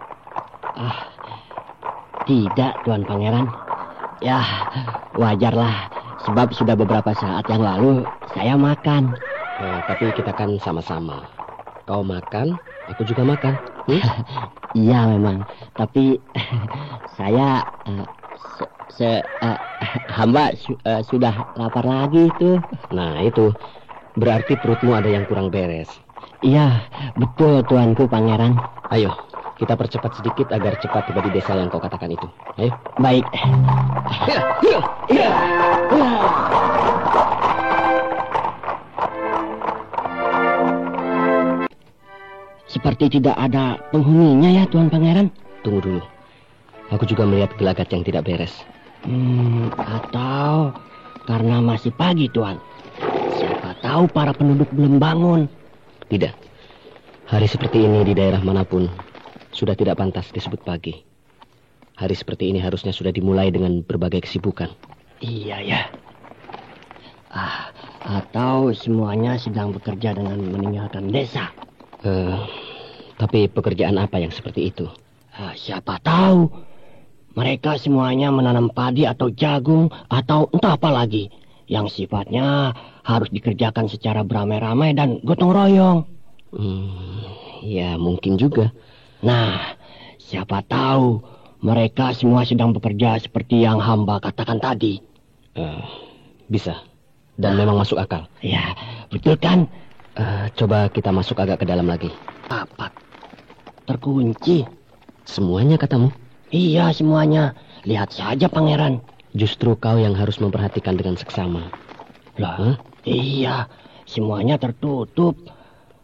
Tidak, Tuan Pangeran. Ya, wajarlah. Sebab sudah beberapa saat yang lalu saya makan. Tapi kita kan sama-sama. Kau makan, aku juga makan. Iya memang. Tapi saya hamba sudah lapar lagi itu. Nah itu berarti perutmu ada yang kurang beres. Iya, betul Tuanku Pangeran. Ayo, kita percepat sedikit agar cepat tiba di desa yang kau katakan itu. Ayo. Baik. Seperti tidak ada penghuninya ya Tuan Pangeran. Tunggu dulu. Aku juga melihat gelagat yang tidak beres. Atau karena masih pagi Tuan. Siapa tahu para penduduk belum bangun. Tidak. Hari seperti ini di daerah manapun sudah tidak pantas disebut pagi. Hari seperti ini harusnya sudah dimulai dengan berbagai kesibukan. Iya ya. Atau semuanya sedang bekerja dengan meninggalkan desa. Tapi pekerjaan apa yang seperti itu? Siapa tahu. Mereka semuanya menanam padi atau jagung atau entah apa lagi. Yang sifatnya harus dikerjakan secara beramai-ramai dan gotong royong. Ya mungkin juga. Nah, siapa tahu mereka semua sedang bekerja seperti yang hamba katakan tadi. Bisa. Dan memang masuk akal. Ya, betul kan? Coba kita masuk agak ke dalam lagi. Apa? Terkunci. Semuanya katamu? Iya, semuanya. Lihat saja Pangeran. Justru kau yang harus memperhatikan dengan seksama. Lah, iya. Semuanya tertutup.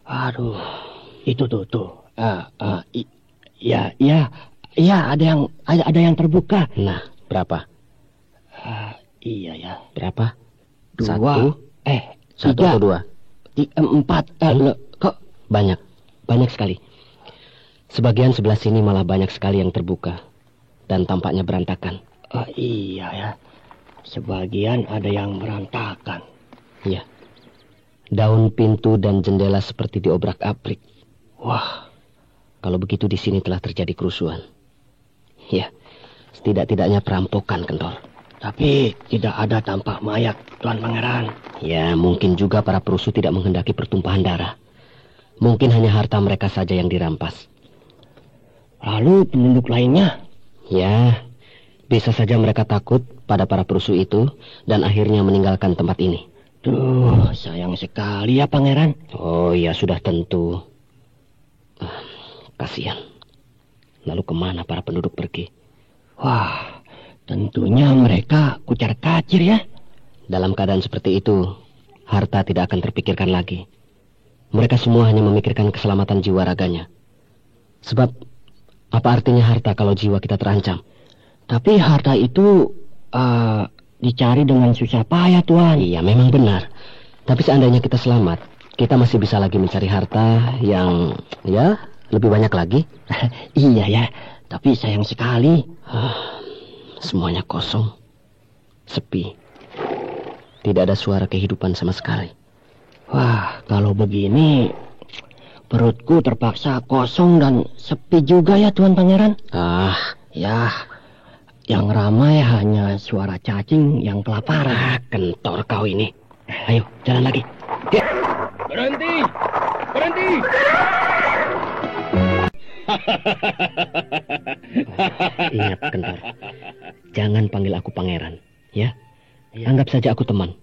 Aduh, itu tuh. Iya, ada yang terbuka. Nah, berapa? Iya ya. Berapa? 2. Satu 3 atau 2? 4. Kok banyak sekali. Sebagian sebelah sini malah banyak sekali yang terbuka dan tampaknya berantakan. Iya ya. Sebagian ada yang berantakan. Iya. Daun pintu dan jendela seperti diobrak-abrik. Wah, kalau begitu di sini telah terjadi kerusuhan. Ya, setidak-tidaknya perampokan, Kentor. Tapi tidak ada tampak mayat, Tuan Pangeran. Ya, mungkin juga para perusuh tidak menghendaki pertumpahan darah. Mungkin hanya harta mereka saja yang dirampas. Lalu penduduk lainnya? Ya, bisa saja mereka takut pada para perusuh itu dan akhirnya meninggalkan tempat ini. Duh, sayang sekali ya, Pangeran. Oh ya, sudah tentu. Kasihan. Lalu kemana para penduduk pergi? Wah, tentunya mereka kucar-kacir ya. Dalam keadaan seperti itu, harta tidak akan terpikirkan lagi. Mereka semua hanya memikirkan keselamatan jiwa raganya. Sebab, apa artinya harta kalau jiwa kita terancam? Tapi harta itu dicari dengan susah payah, Tuan. Iya, memang benar. Tapi seandainya kita selamat, kita masih bisa lagi mencari harta yang, ya, lebih banyak lagi. Iya ya, tapi sayang sekali. Semuanya kosong. Sepi. Tidak ada suara kehidupan sama sekali. Wah, kalau begini, perutku terpaksa kosong dan sepi juga ya, Tuan Pangeran. Ya, yang ramai hanya suara cacing yang kelaparan. Kentor kau ini. Ayo, jalan lagi. Ya. Berhenti! Berhenti! Ingat, Kentor. Jangan panggil aku pangeran, ya? Anggap saja aku teman.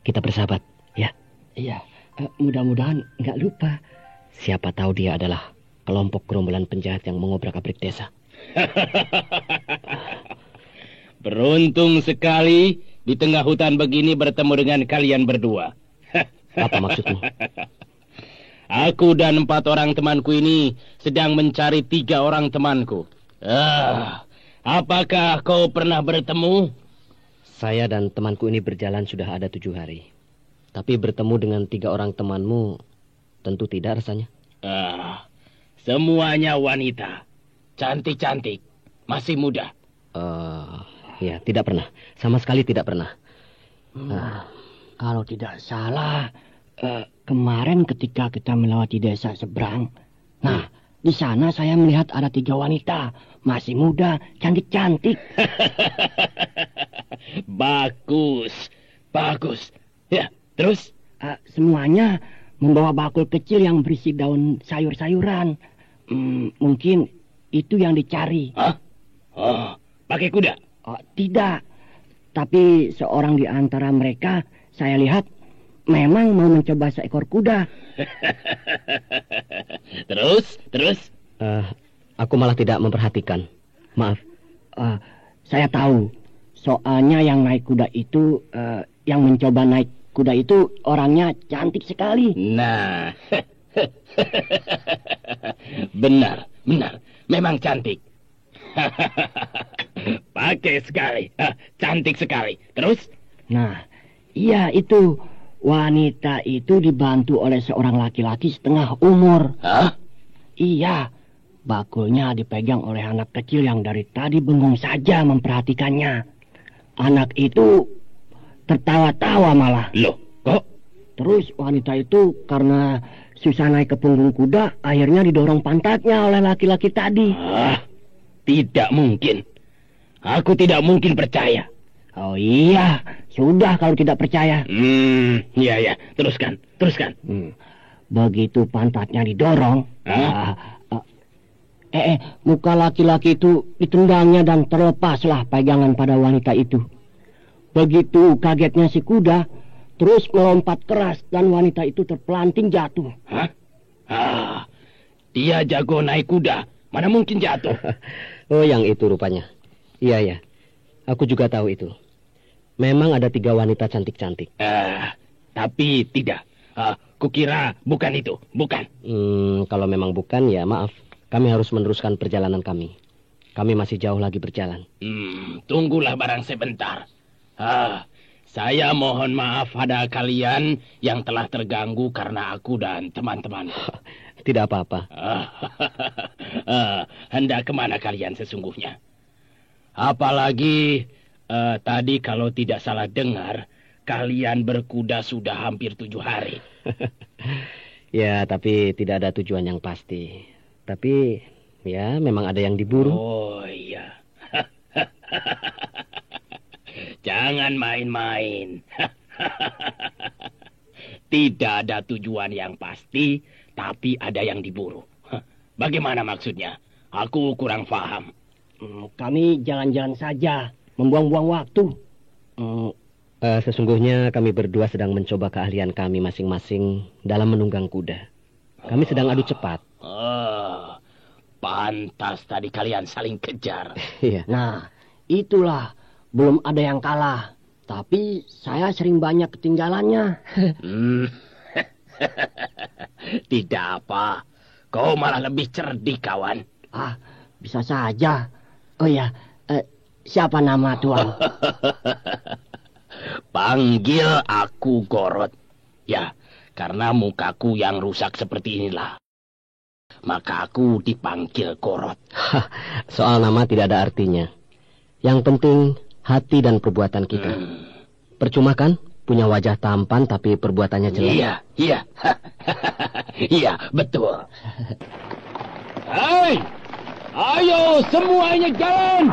Kita bersahabat, ya? Iya, mudah-mudahan nggak lupa. Siapa tahu dia adalah kelompok gerombolan penjahat yang mengobrak-abrik desa. Beruntung sekali di tengah hutan begini bertemu dengan kalian berdua. Apa maksudmu? Aku dan 4 orang temanku ini sedang mencari 3 orang temanku. Apakah kau pernah bertemu? Saya dan temanku ini berjalan sudah ada 7 hari. Tapi bertemu dengan 3 orang temanmu tentu tidak rasanya. Semuanya wanita. Cantik-cantik. Masih muda. Ya, tidak pernah. Sama sekali tidak pernah. Kalau tidak salah, kemarin ketika kita melewati desa seberang, nah, di sana saya melihat ada 3 wanita, masih muda, cantik-cantik. Bagus, bagus. Ya, terus? Semuanya membawa bakul kecil yang berisi daun sayur-sayuran. Mungkin itu yang dicari. Pakai kuda? Tidak, tapi seorang di antara mereka saya lihat memang mau mencoba seekor kuda. Terus? Aku malah tidak memperhatikan. Maaf. Saya tahu. Soalnya yang naik kuda itu, yang mencoba naik kuda itu orangnya cantik sekali. Nah, benar. Memang cantik. Pakai sekali. Cantik sekali. Terus? Nah, iya itu. Wanita itu dibantu oleh seorang laki-laki setengah umur. Iya. Bakulnya dipegang oleh anak kecil yang dari tadi bengong saja memperhatikannya. Anak itu tertawa-tawa malah. Loh, kok? Terus wanita itu karena susah naik ke punggung kuda, akhirnya didorong pantatnya oleh laki-laki tadi. Tidak mungkin. Aku tidak mungkin percaya. Oh iya, sudah kalau tidak percaya. Iya. Teruskan. Begitu pantatnya didorong, muka laki-laki itu ditendangnya dan terlepaslah pegangan pada wanita itu. Begitu kagetnya si kuda, terus melompat keras dan wanita itu terpelanting jatuh. Dia jago naik kuda, mana mungkin jatuh. Oh, yang itu rupanya. Iya. Aku juga tahu itu. Memang ada 3 wanita cantik-cantik. Tapi tidak. Kukira bukan itu, bukan. Kalau memang bukan, ya maaf. Kami harus meneruskan perjalanan kami. Kami masih jauh lagi berjalan. Tunggulah barang sebentar. Saya mohon maaf pada kalian yang telah terganggu karena aku dan teman-teman. Tidak apa-apa. Hendak kemana kalian sesungguhnya? Apalagi tadi kalau tidak salah dengar, kalian berkuda sudah hampir 7 hari. Ya, tapi tidak ada tujuan yang pasti. Tapi, ya memang ada yang diburu. Oh iya. Jangan main-main. Tidak ada tujuan yang pasti, tapi ada yang diburu. Bagaimana maksudnya? Aku kurang paham. Kami jalan-jalan saja, membuang-buang waktu. Sesungguhnya kami berdua sedang mencoba keahlian kami masing-masing dalam menunggang kuda. Kami sedang adu cepat. Pantas tadi kalian saling kejar. Iya. Nah, itulah. Belum ada yang kalah. Tapi saya sering banyak ketinggalannya. Tidak apa. Kau malah lebih cerdik, kawan. Bisa saja. Oh ya, siapa nama tuan? Panggil aku Gorot. Ya, karena mukaku yang rusak seperti inilah. Maka aku dipanggil Gorot. Soal nama tidak ada artinya. Yang penting hati dan perbuatan kita. Percuma kan punya wajah tampan tapi perbuatannya jelek. Iya. Iya, betul. Hai! Ayo semuanya jalan!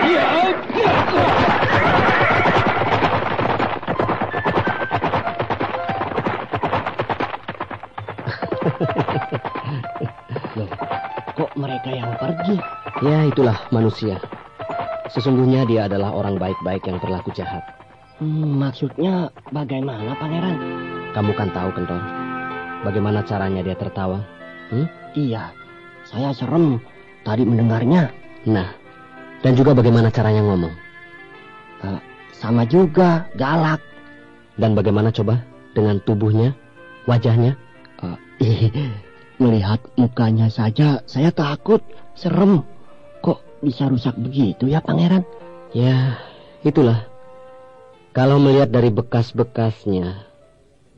Iya. Loh, kok mereka yang pergi? Ya, itulah manusia. Sesungguhnya dia adalah orang baik-baik yang berlaku jahat. Maksudnya bagaimana, Pangeran? Kamu kan tahu, Kentor, bagaimana caranya dia tertawa? Iya, saya serem tadi mendengarnya. Nah, dan juga bagaimana caranya ngomong? Sama juga, galak. Dan bagaimana coba dengan tubuhnya, wajahnya? Melihat mukanya saja saya takut, serem. Kok bisa rusak begitu ya, Pangeran? Ya, itulah. Kalau melihat dari bekas-bekasnya,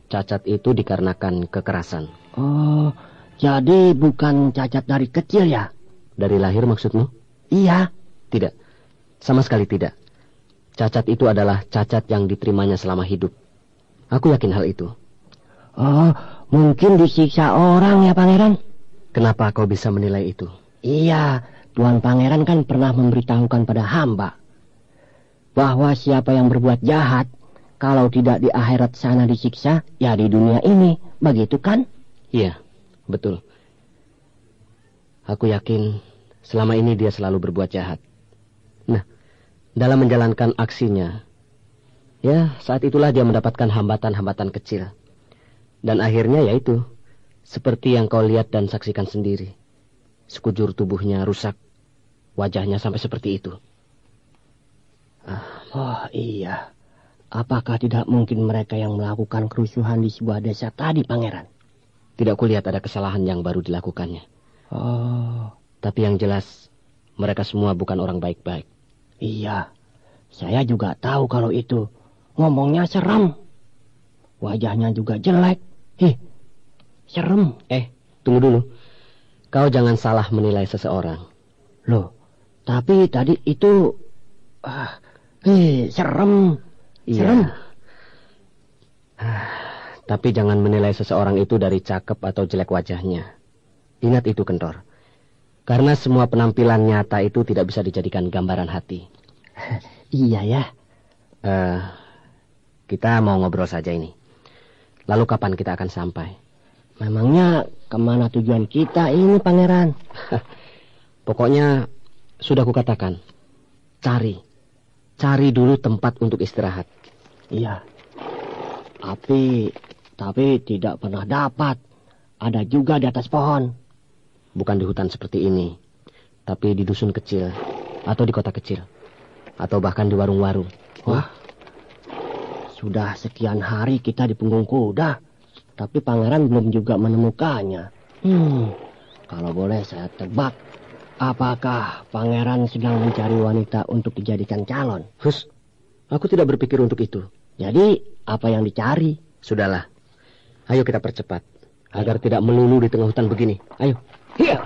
cacat itu dikarenakan kekerasan. Oh, jadi bukan cacat dari kecil ya? Dari lahir maksudmu? Iya. Tidak, sama sekali tidak. Cacat itu adalah cacat yang diterimanya selama hidup. Aku yakin hal itu. Oh, mungkin disiksa orang ya, Pangeran? Kenapa kau bisa menilai itu? Iya, Tuan Pangeran kan pernah memberitahukan pada hamba bahwa siapa yang berbuat jahat, kalau tidak di akhirat sana disiksa, ya di dunia ini. Begitu kan? Iya, betul. Aku yakin selama ini dia selalu berbuat jahat. Nah, dalam menjalankan aksinya, ya saat itulah dia mendapatkan hambatan-hambatan kecil. Dan akhirnya yaitu, seperti yang kau lihat dan saksikan sendiri. Sekujur tubuhnya rusak, wajahnya sampai seperti itu. Oh iya, apakah tidak mungkin mereka yang melakukan kerusuhan di sebuah desa tadi, Pangeran? Tidak kulihat ada kesalahan yang baru dilakukannya. Oh. Tapi yang jelas, mereka semua bukan orang baik-baik. Iya, saya juga tahu kalau itu. Ngomongnya serem. Wajahnya juga jelek. Serem. Tunggu dulu. Kau jangan salah menilai seseorang. Loh, tapi tadi itu... serem. Iya. Serem. Tapi jangan menilai seseorang itu dari cakep atau jelek wajahnya. Ingat itu, Kentor. Karena semua penampilan nyata itu tidak bisa dijadikan gambaran hati. Iya ya. Kita mau ngobrol saja ini. Lalu kapan kita akan sampai? Memangnya kemana tujuan kita ini, Pangeran? Pokoknya sudah kukatakan. Cari dulu tempat untuk istirahat. Iya. Tapi tidak pernah dapat. Ada juga di atas pohon. Bukan di hutan seperti ini, tapi di dusun kecil, atau di kota kecil, atau bahkan di warung-warung. Wah, sudah sekian hari kita di punggung kuda, tapi Pangeran belum juga menemukannya. Kalau boleh saya tebak, apakah Pangeran sedang mencari wanita untuk dijadikan calon? Aku tidak berpikir untuk itu. Jadi, apa yang dicari? Sudahlah, ayo kita percepat, agar tidak melulu di tengah hutan begini. Ayo. Iya.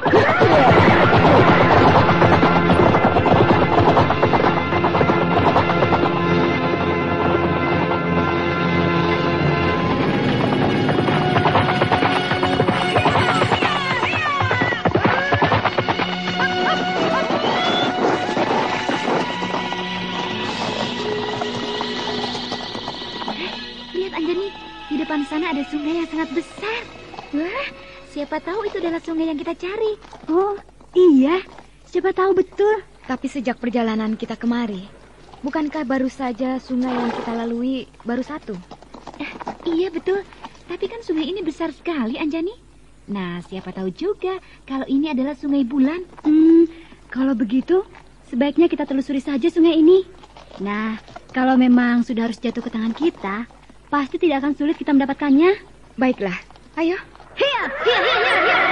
depan sana ada sungai yang sangat besar. Wah, siapa tahu itu adalah sungai yang kita cari. Oh, iya. Siapa tahu betul. Tapi sejak perjalanan kita kemari, bukankah baru saja sungai yang kita lalui baru satu? Iya betul. Tapi kan sungai ini besar sekali, Anjani. Nah, siapa tahu juga kalau ini adalah Sungai Bulan. Kalau begitu, sebaiknya kita telusuri saja sungai ini. Nah, kalau memang sudah harus jatuh ke tangan kita, pasti tidak akan sulit kita mendapatkannya. Baiklah, ayo. Hiya, hiya, hiya, hiya, hiya.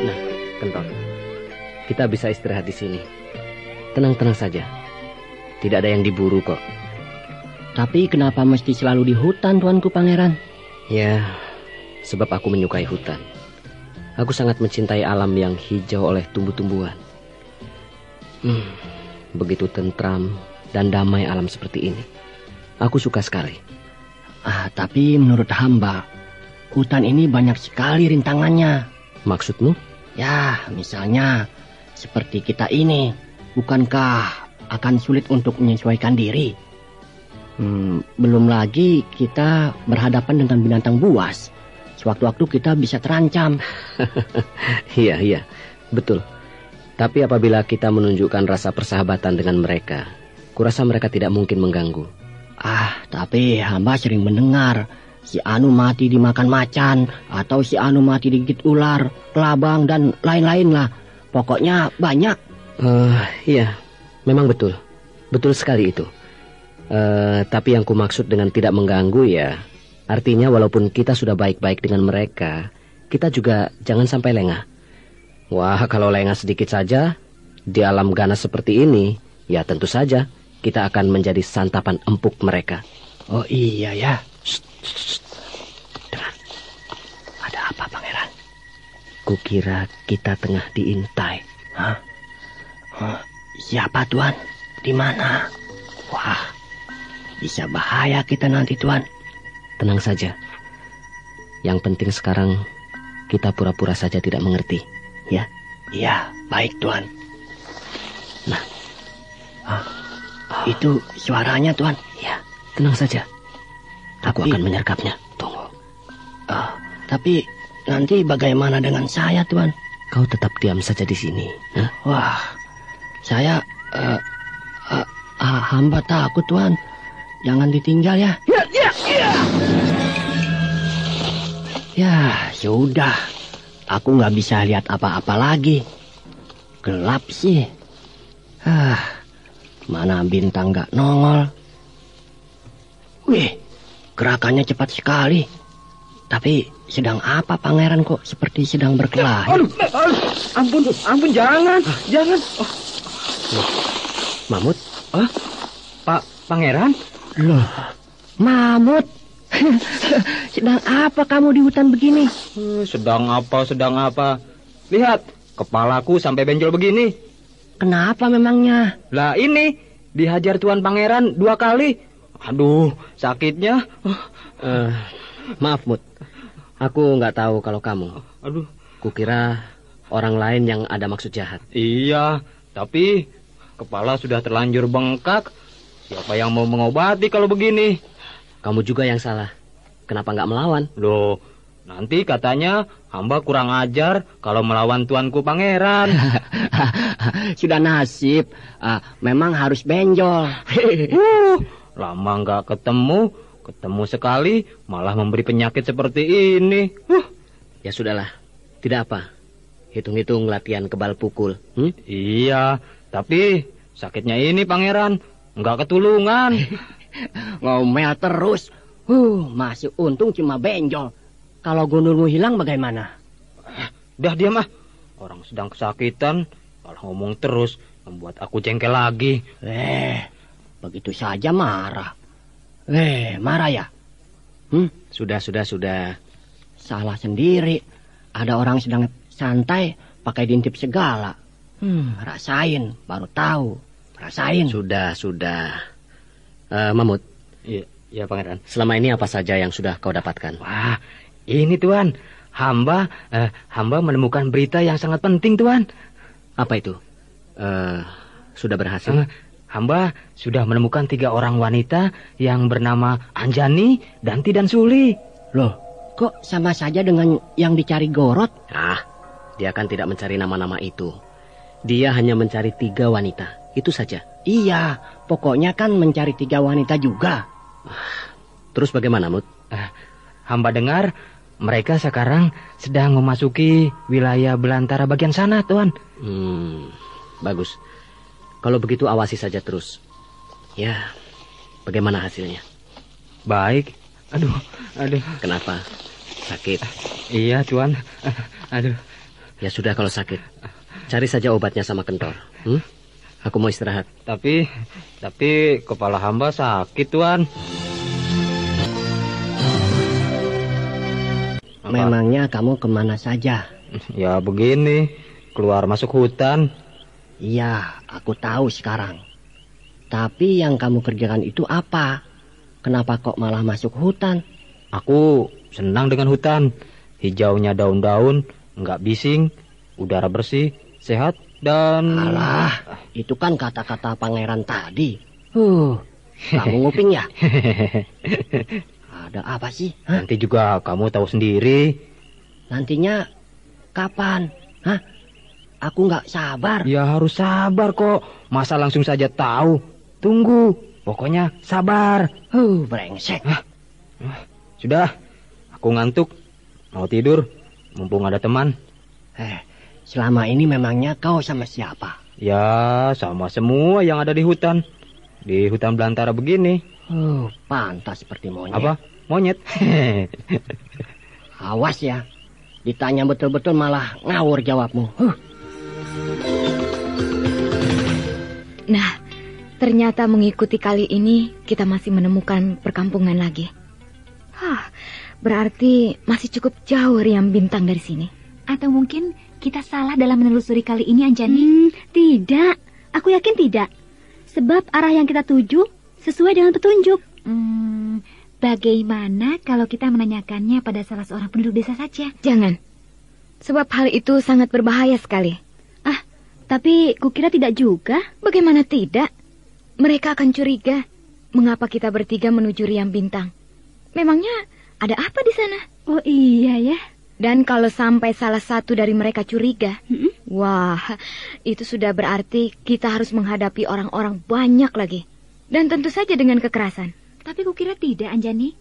Nah, Kentot, kita bisa istirahat di sini. Tenang-tenang saja. Tidak ada yang diburu kok. Tapi kenapa mesti selalu di hutan, Tuanku Pangeran? Ya, sebab aku menyukai hutan. Aku sangat mencintai alam yang hijau oleh tumbuh-tumbuhan. Begitu tentram dan damai alam seperti ini. Aku suka sekali. Tapi menurut hamba, hutan ini banyak sekali rintangannya. Maksudmu? Ya, misalnya seperti kita ini. Bukankah akan sulit untuk menyesuaikan diri? Belum lagi kita berhadapan dengan binatang buas. Sewaktu-waktu kita bisa terancam. Iya, betul. Tapi apabila kita menunjukkan rasa persahabatan dengan mereka, kurasa mereka tidak mungkin mengganggu. Tapi hamba sering mendengar si Anu mati dimakan macan, atau si Anu mati digigit ular, kelabang, dan lain-lain lah. Pokoknya banyak. Iya, memang betul. Betul sekali itu. Tapi yang kumaksud dengan tidak mengganggu ya, artinya walaupun kita sudah baik-baik dengan mereka, kita juga jangan sampai lengah. Wah, kalau lengah sedikit saja di alam ganas seperti ini, ya tentu saja kita akan menjadi santapan empuk mereka. Oh iya ya. Dengar. Ada apa, Pangeran? Kukira kita tengah diintai. Siapa, Tuan? Di mana? Wah, bisa bahaya kita nanti, Tuan. Tenang saja. Yang penting sekarang kita pura-pura saja tidak mengerti, ya? Iya, baik, Tuan. Nah, itu suaranya, Tuan. Ya, tenang saja. Aku akan menyergapnya. Tunggu. Tapi nanti bagaimana dengan saya, Tuan? Kau tetap diam saja di sini. Wah, saya hamba takut, Tuan. Jangan ditinggal ya. Ya, sudah. Aku nggak bisa lihat apa-apa lagi. Gelap sih. Mana bintang nggak nongol. Wih, gerakannya cepat sekali. Tapi sedang apa Pangeran kok seperti sedang berkelahi? Ampun, jangan. Mamut? Pak Pangeran? Loh, Mamut. Sedang apa kamu di hutan begini? Sedang apa? Lihat, kepalaku sampai benjol begini. Kenapa memangnya? Lah ini, dihajar Tuan Pangeran 2 kali. Aduh, sakitnya. Maaf, Mut. Aku nggak tahu kalau kamu. Aduh. Kukira orang lain yang ada maksud jahat. Iya, tapi kepala sudah terlanjur bengkak. Siapa yang mau mengobati kalau begini? Kamu juga yang salah. Kenapa nggak melawan? Loh, nanti katanya hamba kurang ajar kalau melawan Tuanku Pangeran. Sudah nasib. Memang harus benjol. Lama nggak ketemu sekali malah memberi penyakit seperti ini. Ya sudahlah, tidak apa. Hitung-hitung latihan kebal pukul. Iya, tapi sakitnya ini Pangeran nggak ketulungan. Ngomel terus. Masih untung cuma benjol. Kalau gundulmu hilang bagaimana? Dah diam ah. Orang sedang kesakitan malah ngomong terus, membuat aku jengkel lagi. Begitu saja marah. Marah ya? Sudah. Salah sendiri. Ada orang sedang santai pakai diintip segala. Rasain, baru tahu. Rasain. Sudah. Mamut. Iya, Pangeran. Selama ini apa saja yang sudah kau dapatkan? Wah, ini Tuan. Hamba menemukan berita yang sangat penting, Tuan. Apa itu? Sudah berhasil? hamba sudah menemukan 3 orang wanita yang bernama Anjani, Danti, dan Suli. Loh, kok sama saja dengan yang dicari Gorot? Ah, dia kan tidak mencari nama-nama itu. Dia hanya mencari 3 wanita, itu saja. Iya, pokoknya kan mencari 3 wanita juga. Terus bagaimana, Mut? Hamba dengar mereka sekarang sedang memasuki wilayah belantara bagian sana, Tuan. Bagus. Kalau begitu awasi saja terus. Ya, bagaimana hasilnya? Baik. Aduh. Kenapa? Sakit? Iya, Tuan. Aduh. Ya sudah kalau sakit. Cari saja obatnya sama Kentor. Aku mau istirahat. Tapi kepala hamba sakit, Tuan. Memangnya kamu kemana saja? Ya begini, keluar masuk hutan. Iya, aku tahu sekarang. Tapi yang kamu kerjakan itu apa? Kenapa kok malah masuk hutan? Aku senang dengan hutan. Hijaunya daun-daun, nggak bising, udara bersih, sehat, dan... Alah, itu kan kata-kata pangeran tadi. Kamu nguping ya? Ada apa sih? Nanti juga kamu tahu sendiri. Nantinya kapan? Aku nggak sabar. Ya harus sabar kok. Masa langsung saja tahu? Tunggu. Pokoknya sabar. Brengsek. Sudah. Aku ngantuk. Mau tidur. Mumpung ada teman. Selama ini memangnya kau sama siapa? Ya, sama semua yang ada di hutan. Di hutan belantara begini. Pantas seperti monyet. Apa? Monyet? Awas ya. Ditanya betul-betul malah ngawur jawabmu. Nah, ternyata mengikuti kali ini kita masih menemukan perkampungan lagi. Berarti masih cukup jauh Riam Bintang dari sini. Atau mungkin kita salah dalam menelusuri kali ini, Anjani? Tidak, aku yakin tidak. Sebab arah yang kita tuju sesuai dengan petunjuk. Bagaimana kalau kita menanyakannya pada salah seorang penduduk desa saja? Jangan, sebab hal itu sangat berbahaya sekali. Tapi kukira tidak juga. Bagaimana tidak? Mereka akan curiga. Mengapa kita bertiga menuju Riam Bintang? Memangnya ada apa di sana? Oh iya ya. Dan kalau sampai salah satu dari mereka curiga, wah, itu sudah berarti kita harus menghadapi orang-orang banyak lagi. Dan tentu saja dengan kekerasan. Tapi kukira tidak, Anjani.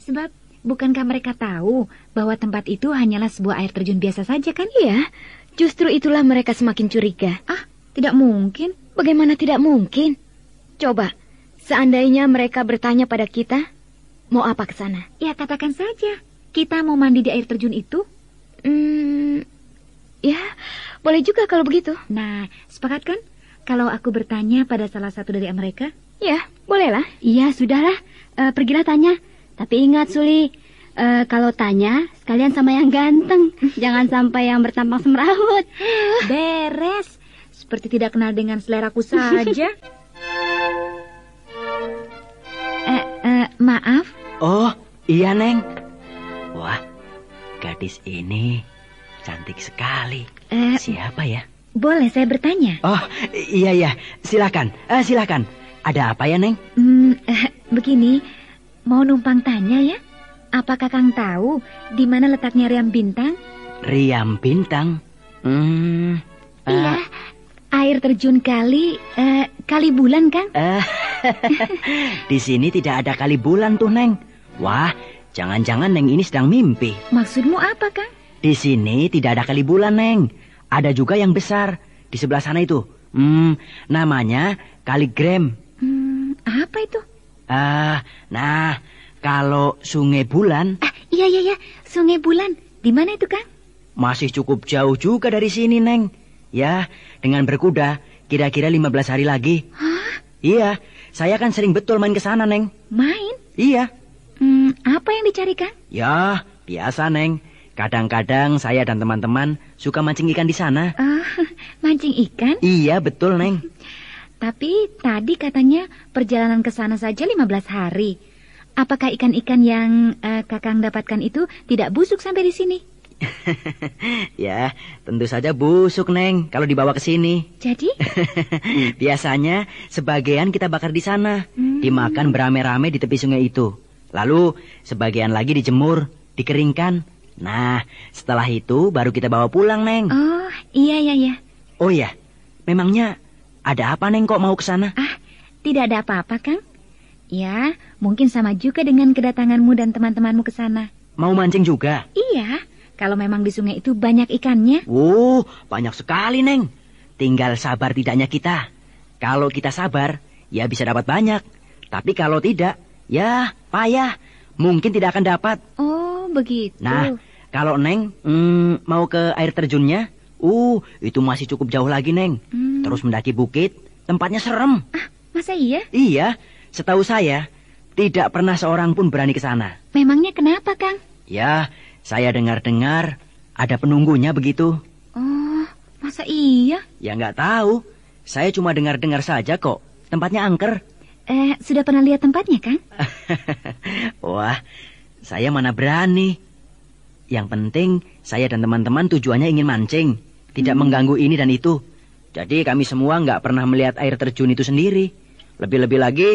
Sebab bukankah mereka tahu bahwa tempat itu hanyalah sebuah air terjun biasa saja kan? Iya, justru itulah mereka semakin curiga. Tidak mungkin. Bagaimana tidak mungkin? Coba, seandainya mereka bertanya pada kita, mau apa ke sana? Ya katakan saja, kita mau mandi di air terjun itu. Ya, boleh juga kalau begitu. Nah, sepakat kan? Kalau aku bertanya pada salah satu dari mereka? Ya, bolehlah. Iya, sudahlah. Pergilah tanya. Tapi ingat, Suli, kalau tanya, sekalian sama yang ganteng. Jangan sampai yang bertampang semrawut. Beres. Seperti tidak kenal dengan seleraku saja. Maaf. Oh, iya, Neng. Wah, gadis ini cantik sekali. Siapa ya? Boleh saya bertanya? Oh, iya. Silakan. Ada apa ya, Neng? Begini, mau numpang tanya ya. Apa Kakang tahu di mana letaknya Riam Bintang? Riam Bintang? Iya, air terjun kali bulan, Kang. Di sini tidak ada kali bulan tuh, Neng. Wah, jangan-jangan Neng ini sedang mimpi. Maksudmu apa, Kang? Di sini tidak ada kali bulan, Neng. Ada juga yang besar di sebelah sana itu. Namanya Kali Grem. Apa itu? Nah, kalau Sungai Bulan... Iya, Sungai Bulan. Di mana itu, Kang? Masih cukup jauh juga dari sini, Neng. Ya, dengan berkuda, kira-kira 15 hari lagi. Hah? Iya, saya kan sering betul main ke sana, Neng. Main? Iya. Apa yang dicari, Kang? Ya, biasa, Neng. Kadang-kadang saya dan teman-teman suka mancing ikan di sana. Mancing ikan? Iya, betul, Neng. Tapi tadi katanya perjalanan ke sana saja 15 hari. Apakah ikan-ikan yang Kakang dapatkan itu tidak busuk sampai di sini? Ya, tentu saja busuk, Neng, kalau dibawa ke sini. Jadi? Biasanya sebagian kita bakar di sana, dimakan beramai-ramai di tepi sungai itu. Lalu sebagian lagi dijemur, dikeringkan. Nah, setelah itu baru kita bawa pulang, Neng. Oh, iya. Oh iya, memangnya ada apa, Neng, kok mau ke sana? Tidak ada apa-apa, Kang. Ya, mungkin sama juga dengan kedatanganmu dan teman-temanmu ke sana. Mau mancing juga? Iya, kalau memang di sungai itu banyak ikannya. Banyak sekali, Neng. Tinggal sabar tidaknya kita. Kalau kita sabar, ya bisa dapat banyak. Tapi kalau tidak, ya payah. Mungkin tidak akan dapat. Oh, begitu. Nah, kalau Neng mau ke air terjunnya, itu masih cukup jauh lagi, Neng. Terus mendaki bukit, tempatnya serem. Masa iya? Iya, setahu saya tidak pernah seorang pun berani ke sana. Memangnya kenapa, Kang? Ya, saya dengar-dengar ada penunggunya begitu. Oh, masa iya? Ya nggak tahu. Saya cuma dengar-dengar saja kok. Tempatnya angker. Sudah pernah lihat tempatnya, Kang? Wah, saya mana berani. Yang penting saya dan teman-teman tujuannya ingin mancing. Tidak mengganggu ini dan itu. Jadi kami semua nggak pernah melihat air terjun itu sendiri. Lebih-lebih lagi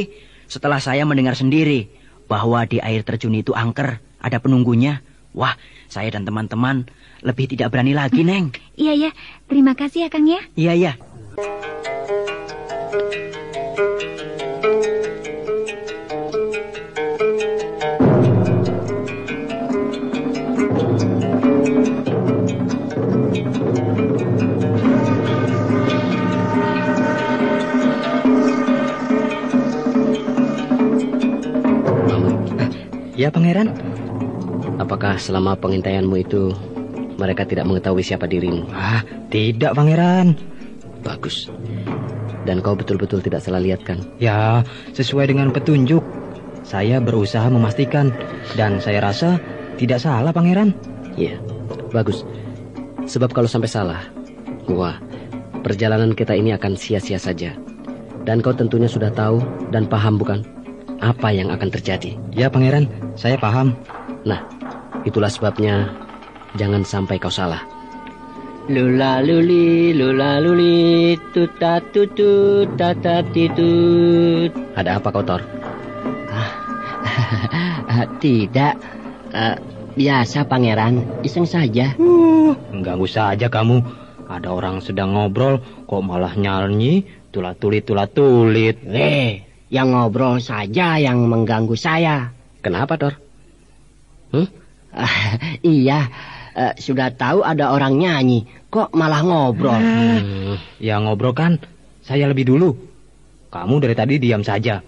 setelah saya mendengar sendiri bahwa di air terjun itu angker, ada penunggunya. Wah, saya dan teman-teman lebih tidak berani lagi, Neng. Iya. Terima kasih ya, Kang ya. Iya. Ya, Pangeran. Apakah selama pengintaianmu itu mereka tidak mengetahui siapa dirimu? Tidak, Pangeran. Bagus. Dan kau betul-betul tidak salah lihat, kan? Ya, sesuai dengan petunjuk. Saya berusaha memastikan. Dan saya rasa tidak salah, Pangeran. Iya, bagus. Sebab kalau sampai salah, wah, perjalanan kita ini akan sia-sia saja. Dan kau tentunya sudah tahu dan paham, bukan? Apa yang akan terjadi? Ya, Pangeran, saya paham. Nah, itulah sebabnya jangan sampai kau salah. Lula luli, tuta tutut, tata titut. Ada apa kau, Thor? Tidak, biasa Pangeran, iseng saja. Mengganggu saja kamu. Ada orang sedang ngobrol, kok malah nyanyi, tulat-tulit. Yang ngobrol saja yang mengganggu saya. Kenapa, Thor? Iya, sudah tahu ada orang nyanyi, kok malah ngobrol. Ya ngobrol kan, saya lebih dulu. Kamu dari tadi diam saja.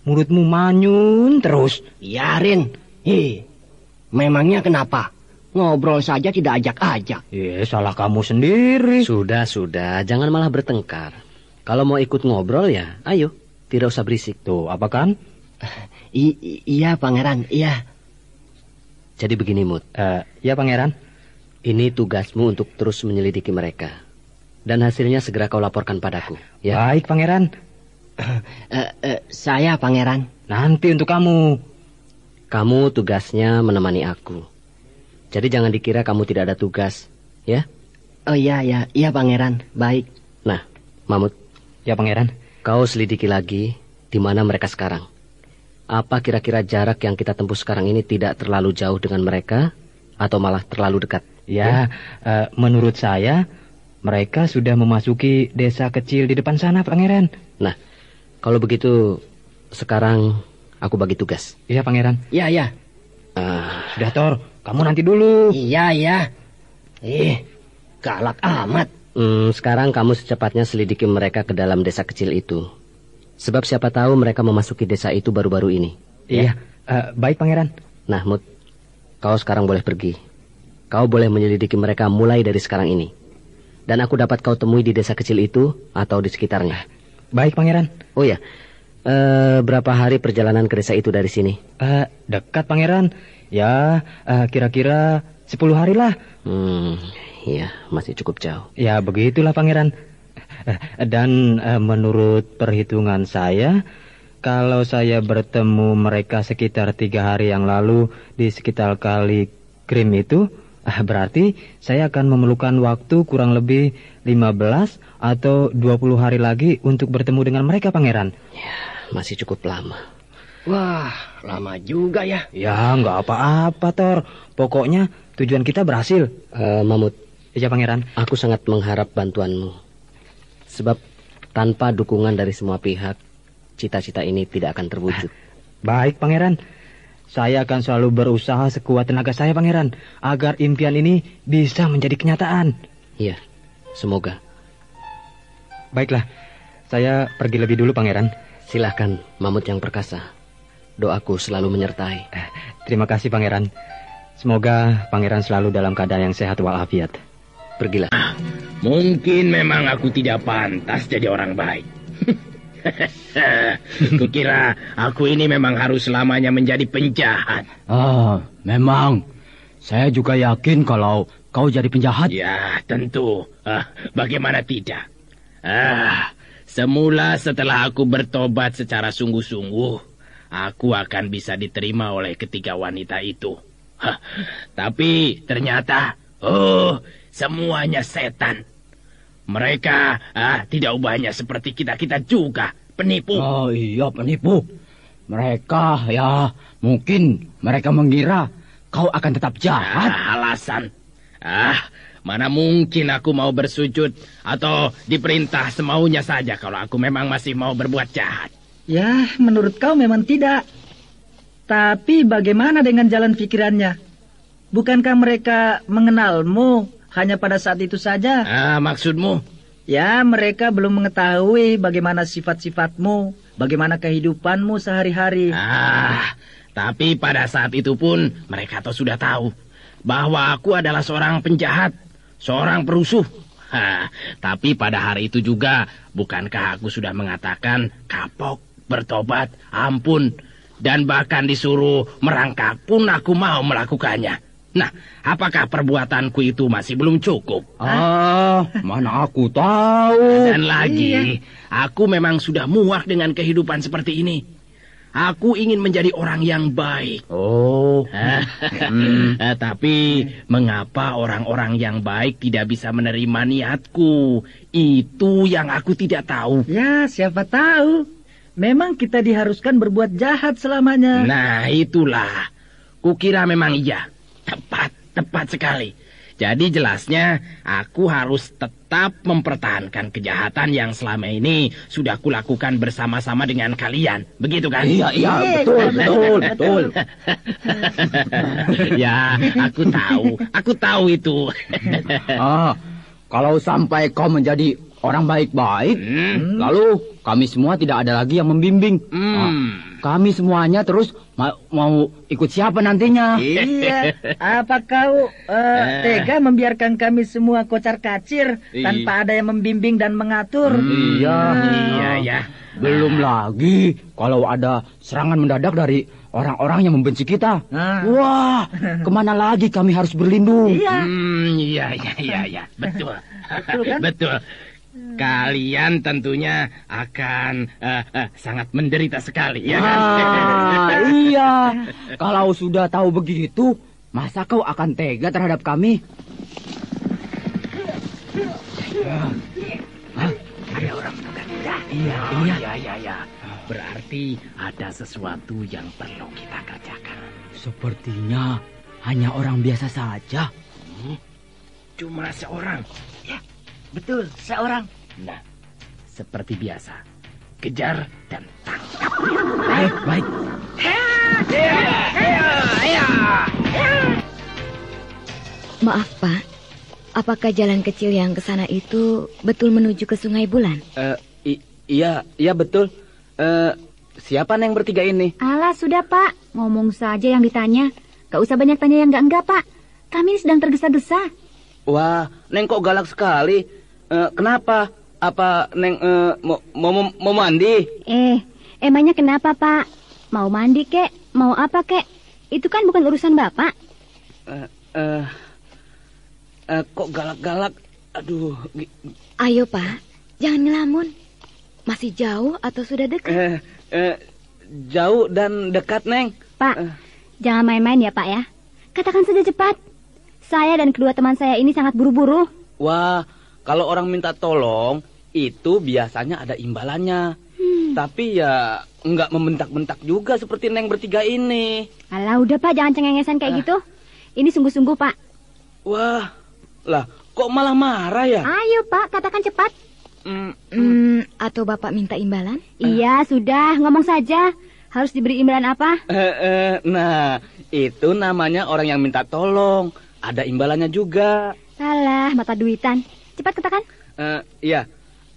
Mulutmu manyun terus. Biarin. Memangnya kenapa? Ngobrol saja tidak ajak-ajak. Salah kamu sendiri. Sudah, jangan malah bertengkar. Kalau mau ikut ngobrol ya, ayo. Tidak usah berisik. Tuh, apa kan? Iya, Pangeran, iya. Jadi begini, Mut. Ya, Pangeran. Ini tugasmu untuk terus menyelidiki mereka. Dan hasilnya segera kau laporkan padaku. Ya? Baik, Pangeran. Saya, Pangeran. Nanti untuk kamu. Kamu tugasnya menemani aku. Jadi jangan dikira kamu tidak ada tugas, ya? Oh iya, Pangeran. Baik. Nah, Mamut. Ya, Pangeran. Kau selidiki lagi di mana mereka sekarang. Apa kira-kira jarak yang kita tempuh sekarang ini tidak terlalu jauh dengan mereka atau malah terlalu dekat? Ya, menurut saya mereka sudah memasuki desa kecil di depan sana, Pangeran. Nah, kalau begitu sekarang aku bagi tugas. Iya, Pangeran. Iya. Sudah, Thor. Kamu nanti dulu. Iya. Galak amat. Sekarang kamu secepatnya selidiki mereka ke dalam desa kecil itu. Sebab siapa tahu mereka memasuki desa itu baru-baru ini. Iya, baik, Pangeran. Nah, Mut, kau sekarang boleh pergi. Kau boleh menyelidiki mereka mulai dari sekarang ini. Dan aku dapat kau temui di desa kecil itu atau di sekitarnya. Baik, Pangeran. Oh ya, berapa hari perjalanan ke desa itu dari sini? Dekat, Pangeran. Ya, kira-kira 10 hari lah. Iya, masih cukup jauh. Ya, begitulah, Pangeran. Dan menurut perhitungan saya, kalau saya bertemu mereka sekitar 3 hari yang lalu di sekitar kali Krim itu, Berarti saya akan memerlukan waktu kurang lebih 15 atau 20 hari lagi untuk bertemu dengan mereka, Pangeran. Ya, masih cukup lama. Wah, lama juga ya. Ya, nggak apa-apa, Thor. Pokoknya tujuan kita berhasil. Mamut. Ya, Pangeran. Aku sangat mengharap bantuanmu. Sebab tanpa dukungan dari semua pihak, cita-cita ini tidak akan terwujud. Baik, Pangeran. Saya akan selalu berusaha sekuat tenaga saya, Pangeran, agar impian ini bisa menjadi kenyataan. Iya, semoga. Baiklah, saya pergi lebih dulu, Pangeran. Silahkan, Mamut yang perkasa. Doaku selalu menyertai. Terima kasih, Pangeran. Semoga Pangeran selalu dalam keadaan yang sehat walafiat. Pergilah. Mungkin memang aku tidak pantas jadi orang baik. Kukira aku ini memang harus selamanya menjadi penjahat. Memang. Saya juga yakin kalau kau jadi penjahat. Ya, tentu. Bagaimana tidak? Semula setelah aku bertobat secara sungguh-sungguh, aku akan bisa diterima oleh ketiga wanita itu. Tapi ternyata, semuanya setan. Mereka tidak ubahnya seperti kita-kita juga, penipu. Oh iya, penipu. Mereka, ya, mungkin mereka mengira kau akan tetap jahat. Alasan. Mana mungkin aku mau bersujud atau diperintah semaunya saja kalau aku memang masih mau berbuat jahat. Ya, menurut kau memang tidak. Tapi bagaimana dengan jalan pikirannya? Bukankah mereka mengenalmu hanya pada saat itu saja? Maksudmu? Ya, mereka belum mengetahui bagaimana sifat-sifatmu, bagaimana kehidupanmu sehari-hari. Tapi pada saat itu pun mereka sudah tahu bahwa aku adalah seorang penjahat, seorang perusuh. Tapi pada hari itu juga, bukankah aku sudah mengatakan kapok, bertobat, ampun, dan bahkan disuruh merangkak pun aku mau melakukannya. Nah, apakah perbuatanku itu masih belum cukup? Mana aku tahu. Dan lagi, aku memang sudah muak dengan kehidupan seperti ini. Aku ingin menjadi orang yang baik. Tapi mengapa orang-orang yang baik tidak bisa menerima niatku? Itu yang aku tidak tahu. Ya, siapa tahu. Memang kita diharuskan berbuat jahat selamanya. Nah, itulah. Kukira memang iya. Tepat sekali. Jadi jelasnya aku harus tetap mempertahankan kejahatan yang selama ini sudah kulakukan bersama-sama dengan kalian. Begitu kan? Iya, betul. Ya, aku tahu itu. Kalau sampai kau menjadi orang baik-baik, lalu kami semua tidak ada lagi yang membimbing. Kami semuanya terus mau ikut siapa nantinya? Iya, apa kau tega membiarkan kami semua kocar-kacir tanpa ada yang membimbing dan mengatur? Iya. Belum lagi kalau ada serangan mendadak dari orang-orang yang membenci kita. Wah, kemana lagi kami harus berlindung? Iya. Betul. Betul. Kalian tentunya akan sangat menderita sekali, ya kan? Iya. Kalau sudah tahu begitu, masa kau akan tega terhadap kami? Ada orang mendekat. Iya. Berarti ada sesuatu yang perlu kita kerjakan. Sepertinya hanya orang biasa saja. Cuma seorang. Betul, seorang. Nah, seperti biasa, kejar dan tangkap. Baik. Maaf, Pak. Apakah jalan kecil yang ke sana itu betul menuju ke Sungai Bulan? Iya betul. Siapa Neng bertiga ini? Alah, sudah Pak. Ngomong saja yang ditanya. Gak usah banyak tanya yang enggak Pak. Kami sedang tergesa-gesa. Wah, Neng kok galak sekali. Kenapa? Apa Neng mau mandi? Emangnya kenapa Pak? Mau mandi kek? Mau apa kek? Itu kan bukan urusan Bapak. Kok galak-galak? Aduh. Ayo Pak, jangan ngelamun. Masih jauh atau sudah dekat? Jauh dan dekat Neng. Pak, jangan main-main ya Pak ya. Katakan saja cepat. Saya dan kedua teman saya ini sangat buru-buru. Wah, kalau orang minta tolong, itu biasanya ada imbalannya. Tapi ya nggak membentak-bentak juga seperti Neng bertiga ini. Alah, udah Pak, jangan cengengesan kayak gitu. Ini sungguh-sungguh, Pak. Wah, lah kok malah marah ya? Ayo Pak, katakan cepat. Atau Bapak minta imbalan? Iya, sudah, ngomong saja. Harus diberi imbalan apa? Nah, itu namanya orang yang minta tolong. Ada imbalannya juga. Alah, mata duitan. Cepat katakan. Iya,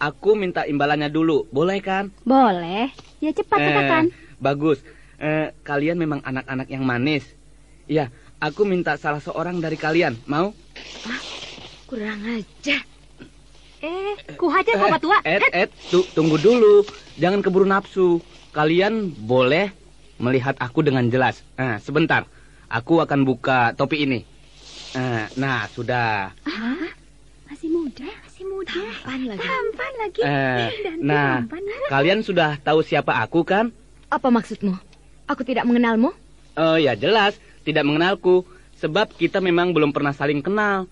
aku minta imbalannya dulu. Boleh kan? Boleh. Ya cepat katakan. Bagus. Kalian memang anak-anak yang manis. Iya, aku minta salah seorang dari kalian. Mau? Kurang aja. Kuhajar bapak tua. Tunggu dulu. Jangan keburu nafsu. Kalian boleh melihat aku dengan jelas. Sebentar. Aku akan buka topi ini. Nah, sudah. Masih muda. Tampan lagi. Nah, kalian sudah tahu siapa aku kan? Apa maksudmu? Aku tidak mengenalmu? Ya jelas, tidak mengenalku. Sebab kita memang belum pernah saling kenal.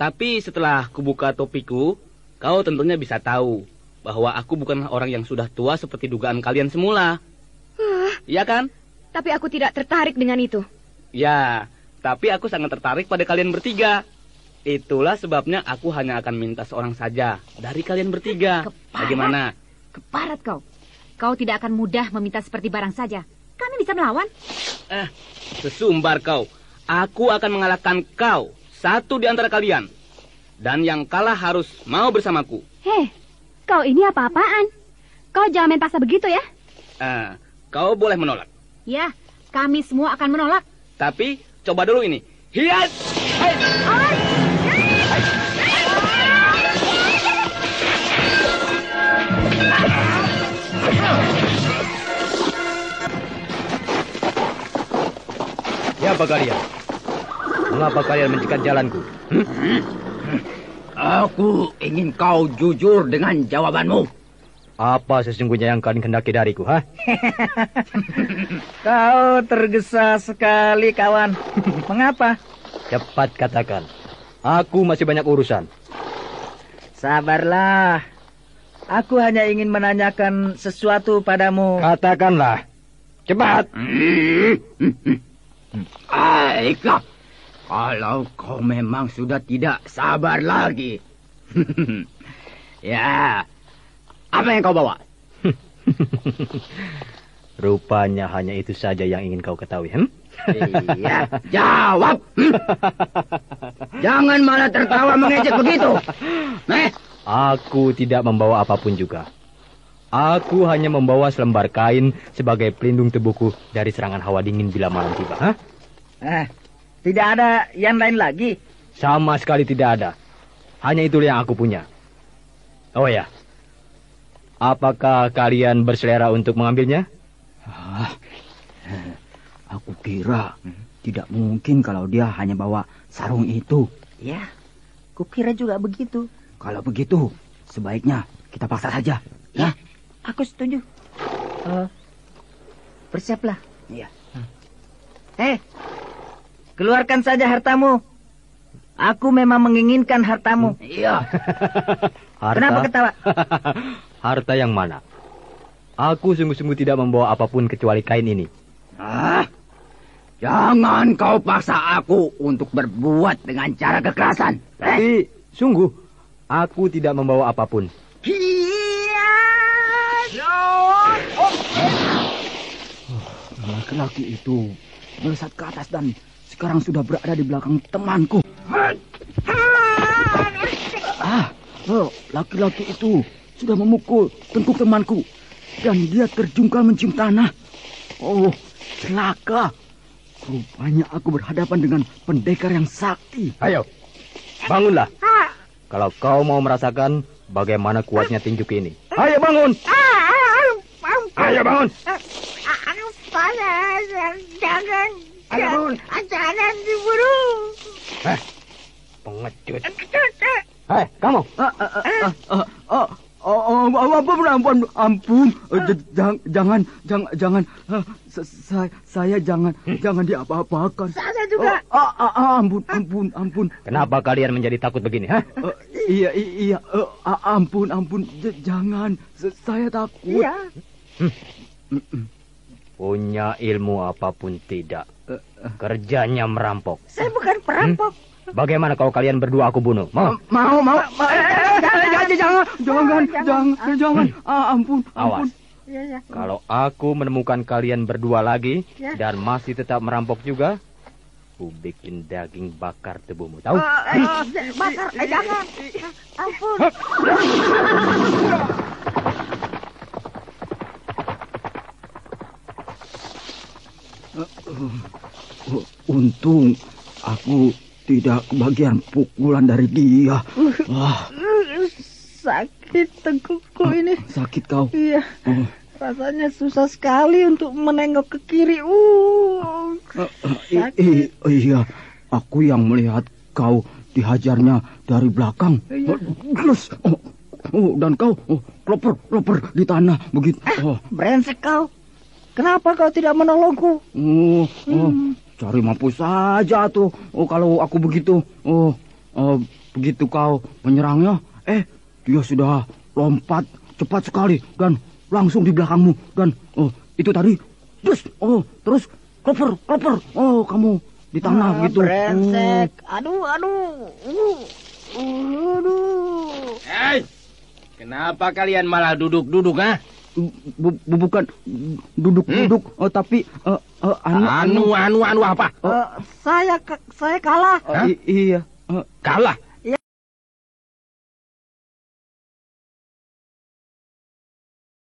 Tapi setelah kubuka topiku, kau tentunya bisa tahu bahwa aku bukan orang yang sudah tua seperti dugaan kalian semula. Iya kan? Tapi aku tidak tertarik dengan itu. Ya, tapi aku sangat tertarik pada kalian bertiga. Itulah sebabnya aku hanya akan minta seorang saja dari kalian bertiga. Bagaimana? Keparat kau. Kau tidak akan mudah meminta seperti barang saja. Kami bisa melawan. Sesumbar kau. Aku akan mengalahkan kau. Satu di antara kalian. Dan yang kalah harus mau bersamaku. Kau ini apa-apaan? Kau jangan main paksa begitu ya. Kau boleh menolak. Ya, kami semua akan menolak. Tapi coba dulu ini. Hiat! Siapa kalian? Mengapa kalian mencegat jalanku? Aku ingin kau jujur dengan jawabanmu. Apa sesungguhnya yang kalian kendaki dariku, ha? Kau tergesa sekali, kawan. Mengapa? Cepat katakan. Aku masih banyak urusan. Sabarlah. Aku hanya ingin menanyakan sesuatu padamu. Katakanlah. Cepat. Baiklah. Kalau kau memang sudah tidak sabar lagi. Ya. Apa yang kau bawa? Rupanya hanya itu saja yang ingin kau ketahui, Iya, jawab. Jangan malah tertawa mengejek begitu. Aku tidak membawa apapun juga. Aku hanya membawa selembar kain sebagai pelindung tubuhku dari serangan hawa dingin bila malam tiba. Tidak ada yang lain lagi? Sama sekali tidak ada. Hanya itulah yang aku punya. Oh ya, apakah kalian berselera untuk mengambilnya? Aku kira tidak mungkin kalau dia hanya bawa sarung itu. Ya, kukira juga begitu. Kalau begitu, sebaiknya kita paksa saja. Ya, aku setuju. Bersiaplah. Iya. Keluarkan saja hartamu. Aku memang menginginkan hartamu. Iya. Harta? Kenapa ketawa? Harta yang mana? Aku sungguh-sungguh tidak membawa apapun kecuali kain ini. Jangan kau paksa aku untuk berbuat dengan cara kekerasan. Tapi, sungguh, aku tidak membawa apapun. Laki-laki itu melesat ke atas dan sekarang sudah berada di belakang temanku. Laki-laki itu sudah memukul tengkuk temanku dan dia terjungkal mencium tanah. Oh, celaka. Rupanya aku berhadapan dengan pendekar yang sakti. Ayo, bangunlah. Kalau kau mau merasakan bagaimana kuatnya tinjuk ini. Ayo bangun. Ayo bangun. Jangan diburu. Pengecut. Hei, kamu. Ampun. Jangan. Saya jangan diapa-apakan. Saya juga. Ampun. Kenapa kalian menjadi takut begini, ha? Iya. Ampun. Jangan. Saya takut. Iya. Punya ilmu apapun tidak. Kerjanya merampok. Saya bukan perampok. Bagaimana kalau kalian berdua aku bunuh? Mau? Mau. Jangan. Ampun. Awas. Ya. Kalau aku menemukan kalian berdua lagi dan masih tetap merampok juga, aku bikin daging bakar tubuhmu, tahu? Bakar, jangan. Ampun. Untung aku tidak kebagian pukulan dari dia. Sakit tengkukku ini. Sakit kau? Iya. Rasanya susah sekali untuk menengok ke kiri. Iya, aku yang melihat kau dihajarnya dari belakang. Terus, dan kau kloper di tanah begitu. Brengsek kau. Kenapa kau tidak menolongku? Cari mampus saja tuh. Kalau aku begitu, begitu kau menyerangnya, dia sudah lompat cepat sekali dan langsung di belakangmu. Dan itu tadi, terus kloper. Kamu di tanah gitu. Brengsek. Aduh. Hei, kenapa kalian malah duduk, ha? Bukan duduk, tapi anu apa? Saya kalah. Iya. Kalah?